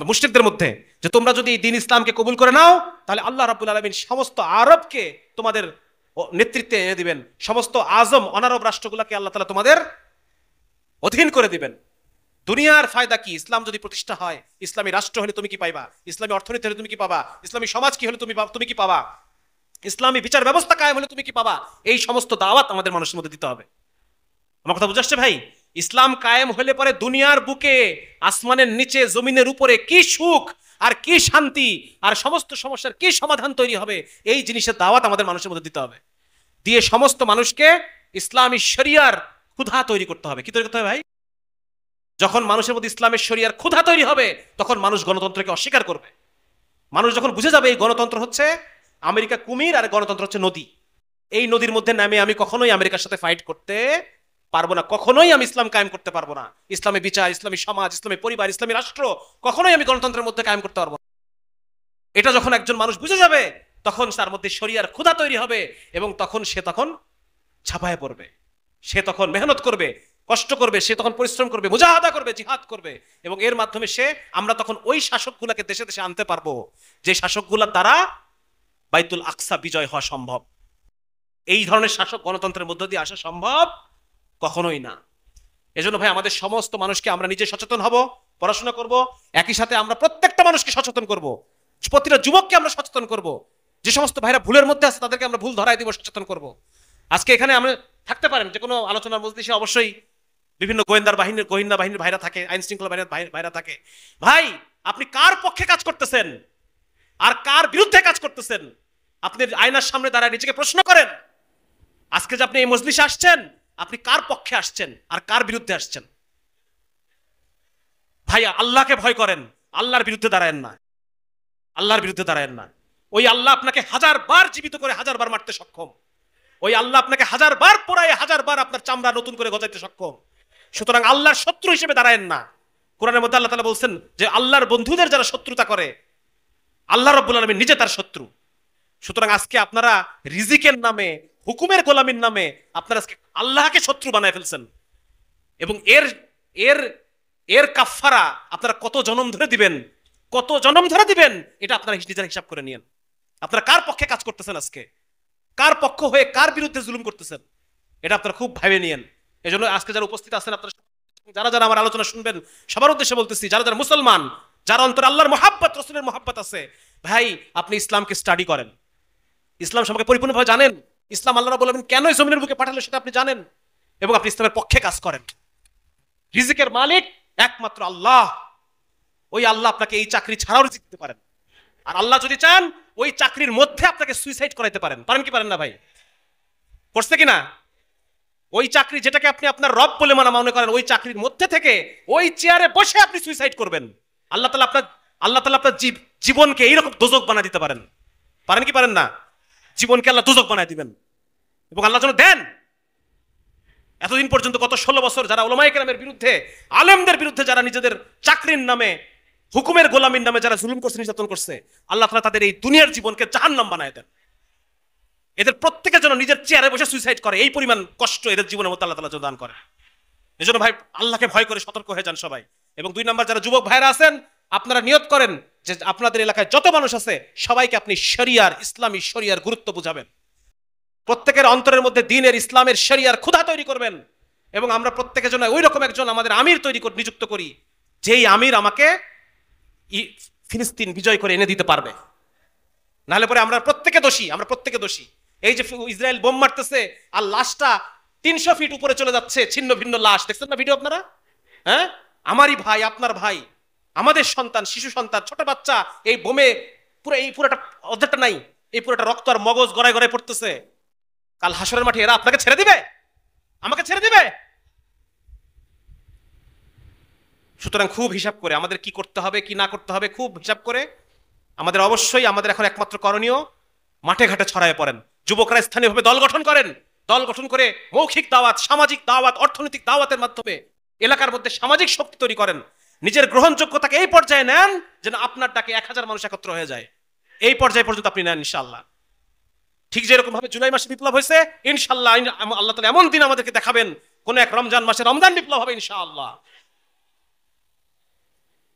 Speaker 1: মুশরিকদের মধ্যে, যে তোমরা যদি দিন ইসলামকে কবুল করে নাও, তাহলে আল্লাহ রাব্বুল আলামিন সমস্ত আরবকে তোমাদের নেতৃত্বে এনে দিবেন। সমস্ত আজম অনারব রাষ্ট্রগুলোকে আল্লাহ তাআলা তোমাদের অধীন করে দিবেন। দুনিয়ার ফায়দা কি? ইসলাম যদি প্রতিষ্ঠা হয়, ইসলামী রাষ্ট্র হলে তুমি কি পাইবা? ইসলামী অর্থনীতি হলে তুমি কি পাবা? ইসলামী সমাজ কি হলে তুমি কি পাবা? ইসলামী বিচার ব্যবস্থা কায়েম হলে তুমি কি পাবা? এই সমস্ত দাওয়াত আমাদের মানুষের মধ্যে দিতে হবে। আমার কথা বুঝে আসছে ভাই? ইসলাম কায়েম হলে পরে দুনিয়ার বুকে, আসমানের নিচে, জমিনের উপরে কি সুখ আর কি শান্তি আর সমস্ত সমস্যার কি সমাধান তৈরি হবে, এই জিনিসের দাওয়াত আমাদের মানুষের মধ্যে দিতে হবে। দিয়ে সমস্ত মানুষকে ইসলামী শরিয়ার ক্ষুধা তৈরি করতে হবে। কি তৈরি করতে হবে ভাই? যখন মানুষের মধ্যে ইসলামের শরিয়ার ক্ষুধা তৈরি হবে, তখন মানুষ গণতন্ত্রকে অস্বীকার করবে। মানুষ যখন বুঝে যাবে এই গণতন্ত্র হচ্ছে আমেরিকা কুমির আর গণতন্ত্র হচ্ছে নদী, এই নদীর মধ্যে নামে আমি কখনোই আমেরিকার সাথে ফাইট করতে পারবো না, কখনোই আমি ইসলাম কায়েম করতে পারবো না। ইসলামী বিচার, ইসলামী সমাজ, ইসলামী পরিবার, ইসলামী রাষ্ট্র কখনোই আমি গণতন্ত্রের মধ্যে কায়েম করতে পারবো না। এটা যখন একজন মানুষ বুঝে যাবে, তখন তার মধ্যে শরিয়ার ক্ষুধা তৈরি হবে এবং সে তখন ঝাঁপায় পড়বে, সে তখন মেহনত করবে, কষ্ট করবে, সে তখন পরিশ্রম করবে, মুজাহাদা করবে, জিহাদ করবে, এবং এর মাধ্যমে আমরা তখন ওই শাসকগুলোকে দেশে দেশে আনতে পারবো যে শাসকগুলোর দ্বারা বাইতুল আকসা বিজয় হওয়া সম্ভব। এই ধরনের শাসক গণতন্ত্রের মধ্য দিয়ে আসা সম্ভব কখনোই না। এজন্য ভাই আমাদের সমস্ত মানুষকে আমরা নিজে সচেতন হব, পড়াশোনা করব, একই সাথে আমরা প্রত্যেকটা মানুষকে সচেতন করব, প্রতিটা যুবককে আমরা সচেতন করব। যে সমস্ত ভাইরা ভুলের মধ্যে আছে তাদেরকে আমরা ভুল ধরাই দিব, সচেতন করব। আজকে এখানে আমরা থাকতে পারেন যে কোনো আলোচনার মজলিসে, অবশ্যই বিভিন্ন গোয়েন্দা বাহিনীর ভাইরা থাকে, আইন শৃঙ্খলা বাহিনীর ভাইরা থাকে। ভাই আপনি কার পক্ষে কাজ করতেছেন আর কার বিরুদ্ধে কাজ করতেছেন, আপনি আয়নার সামনে দাঁড়ায় নিজেকে প্রশ্ন করেন। আজকে যে আপনি এই মজলিসে আসছেন, আপনি কার পক্ষে আসছেন আর কার বিরুদ্ধে আসছেন? ভাই আল্লাহকে ভয় করেন, আল্লাহর বিরুদ্ধে দাঁড়ায়েন না, আল্লাহর বিরুদ্ধে দাঁড়ায়েন না। ওই আল্লাহ আপনাকে 1000 বার জীবিত করে 1000 বার মারতে সক্ষম। ওই আল্লাহ আপনাকে 1000 বার পোড়ায় 1000 বার আপনার চামড়া নতুন করে গজাইতে সক্ষম। সুতরাং আল্লাহর শত্রু হিসেবে দাঁড়ায়েন না, কোরআনের মধ্যে আল্লাহ তাআলা বলছেন যে আল্লাহর বন্ধুদের যারা শত্রুতা করে আল্লাহ রাব্বুল আলামিন নিজে তার শত্রু। সুতরাং আজকে আপনারা রিজিকের নামে, হুকুমের গোলামির নামে আপনারা আজকে আল্লাহকে শত্রু বানায় ফেলছেন, এবং এর এর এর কাফফারা আপনারা কত জনম ধরে দিবেন, কত জনম ধরে দিবেন, এটা আপনারা নিজেরা হিসাব করে নিয়েন। আপনারা কার পক্ষে কাজ করতেছেন, আজকে কার পক্ষ হয়ে কার বিরুদ্ধে জুলুম করতেছেন, এটা আপনারা খুব ভেবে নিয়েন। এই জন্য আজকে যারা উপস্থিত আছেন, আপনারা যারা যারা আমার আলোচনা শুনবেন, সবার উদ্দেশ্যে বলতেছি, যারা যারা মুসলমান, যারা অন্তরে আল্লাহর মহাব্বত, রাসূলের মহাব্বত আছে, ভাই আপনি ইসলামকে স্টাডি করেন, ইসলাম সম্পর্কে পরিপূর্ণভাবে জানেন, ইসলাম আল্লাহ রাব্বুল আলামিন কেন এই জমিনের বুকে পাঠালো সেটা আপনি জানেন, এবং আপনি ইসলামের পক্ষে কাজ করেন। রিজিকের মালিক একমাত্র আল্লাহ। ওই আল্লাহ আপনাকে এই চাকরি ছাড়াও রিজিক দিতে পারেন, আর আল্লাহ যদি চান ওই চাকরির মধ্যে আপনাকে সুইসাইড করাইতে পারেন। পারেন কি পারেন না ভাই? করছে কিনা? ওই চাকরি যেটাকে আপনি আপনার রব বলে মনে করেন, ওই চাকরির মধ্যে থেকে ওই চেয়ারে বসে আপনি সুইসাইড করবেন। আল্লাহ তাআলা আপনার জীবনকে এইরকম দোজক বানায় দিতে পারেন। পারেন কি পারেন না? জীবনকে আল্লাহ দোজক বানায় দিবেন, এবং আল্লাহ যেন দেন। এতদিন পর্যন্ত গত 16 বছর যারা উলামায়ে কেরামের বিরুদ্ধে, আলেমদের বিরুদ্ধে যারা নিজেদের চাকরির নামে, হুকুমের গোলামির নামে যারা জুলুম করছে, নির্যাতন করছে, আল্লাহ তাআলা তাদের এই দুনিয়ার জীবনকে জাহান্নাম বানায় দেন। এদের প্রত্যেকের জন্য নিজের চেয়ারে বসে সুইসাইড করে, এই পরিমাণ কষ্ট এদের জীবনের মধ্যে আল্লাহ তাআলা দান করে। এজন্য ভাই আল্লাহকে ভয় করে সতর্ক হয়ে যান সবাই। এবং 2 নাম্বার, যারা যুবক ভাইরা আছেন, আপনারা নিয়ত করেন যে আপনাদের এলাকায় যত মানুষ আছে সবাইকে আপনি শরিয়ার, ইসলামী শরিয়ার গুরুত্ব বুঝাবেন। প্রত্যেকের অন্তরের মধ্যে দ্বীনের, ইসলামের, শরিয়ার ক্ষুধা তৈরি করবেন, এবং আমরা প্রত্যেকের জন্য ওই রকম একজন আমাদের আমির নিযুক্ত করি, যেই আমির আমাকে ফিলিস্তিন বিজয় করে এনে দিতে পারবে। নাহলে পরে আমরা প্রত্যেকে দোষী। এই যে ইসরায়েল বোম মারতেছে আর লাশটা 300 ফিট উপরে চলে যাচ্ছে, ছিন্ন ভিন্ন লাশ, দেখছেন না ভিডিও আপনারা? হ্যাঁ, আমারই ভাই, আপনার ভাই, আমাদের সন্তান, শিশু সন্তান, ছোট বাচ্চা এই বোমে পুরোটা অর্ধেকটা নাই, এই পুরোটা রক্ত আর মগজ গড়ায় গড়ায় পড়তেছে। কাল হাসরের মাঠে এরা আপনাকে ছেড়ে দিবে, আমাকে ছেড়ে দিবে? সুতরাং খুব হিসাব করে আমাদের কি করতে হবে, কি না করতে হবে, খুব হিসাব করে আমাদের অবশ্যই আমাদের এখন একমাত্র করণীয় মাঠে ঘাটে ছড়ায় পড়েন। যুবকরা স্থানীয়ভাবে দল গঠন করেন, দল গঠন করে মৌখিক দাওয়াত, সামাজিক দাওয়াত, অর্থনৈতিক দাওয়াতের মাধ্যমে এলাকার মধ্যে সামাজিক শক্তি তৈরি করেন। নিজের গ্রহণযোগ্যতাকে এই পর্যায়ে নেন যেন আপনার ডাকে 1000 মানুষ একত্র হয়ে যায়। এই পর্যায়ে পর্যন্ত আপনি নেন ইনশাআল্লাহ। ঠিক যেরকম ভাবে জুলাই মাসে বিপ্লব হয়েছে, ইনশাআল্লাহ আল্লাহ তাআলা এমন দিন আমাদেরকে দেখাবেন, কোন এক রমজান মাসে রমজান বিপ্লব হবে ইনশাআল্লাহ।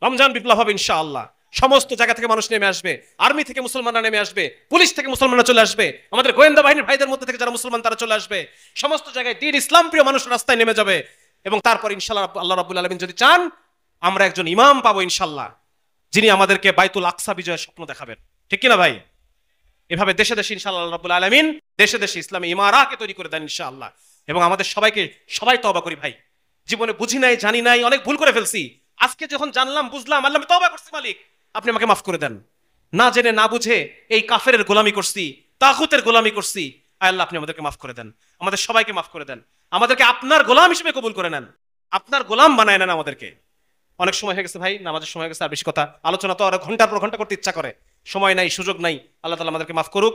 Speaker 1: রমজান বিপ্লব হবে ইনশাআল্লাহ। সমস্ত জায়গা থেকে মানুষ নেমে আসবে, আর্মি থেকে মুসলমানরা নেমে আসবে, পুলিশ থেকে মুসলমানরা চলে আসবে, আমাদের গোয়েন্দা বাহিনীর ভাইদের মধ্যে থেকে যারা মুসলমান তারা চলে আসবে। সমস্ত জায়গায় দ্বীন, ইসলাম প্রিয় মানুষ রাস্তায় নেমে যাবে, এবং তারপর ইনশাআল্লাহ আল্লাহ রাব্বুল আলামিন যদি চান আমরা একজন ইমাম পাবো ইনশাআল্লাহ, যিনি আমাদেরকে বাইতুল আকসা বিজয়ের স্বপ্ন দেখাবেন। ঠিক কিনা ভাই? এভাবে দেশে দেশে ইনশাআল্লাহ আল্লাহ রাব্বুল আলামিন দেশে দেশে ইসলামী ইমারাকে তৈরি করে দেন ইনশাআল্লাহ। এবং আমাদের সবাই তওবা করি ভাই, জীবনে বুঝি নাই, জানি নাই, অনেক ভুল করে ফেলছি। আজকে যখন জানলাম, বুঝলাম, আল্লাহ আমি তওবা করছি, মালিক আপনি আমাকে মাফ করে দেন। না জেনে না বুঝে এই কাফেরের গোলামি করছি, তাগুতের গোলামি করছি, আল্লাহ আপনি আমাদেরকে মাফ করে দেন, আমাদের সবাইকে মাফ করে দেন, আমাদেরকে আপনার গোলাম হিসেবে কবুল করে নেন, আপনার গোলাম বানায় নেন আমাদেরকে। অনেক সময় হয়ে গেছে ভাই, নামাজের সময় হয়ে গেছে, আর বেশি কথা আলোচনা তো আর ঘন্টার পর ঘন্টা করতে ইচ্ছা করে, সময় নাই, সুযোগ নাই। আল্লাহ তাআলা আমাদেরকে মাফ করুক।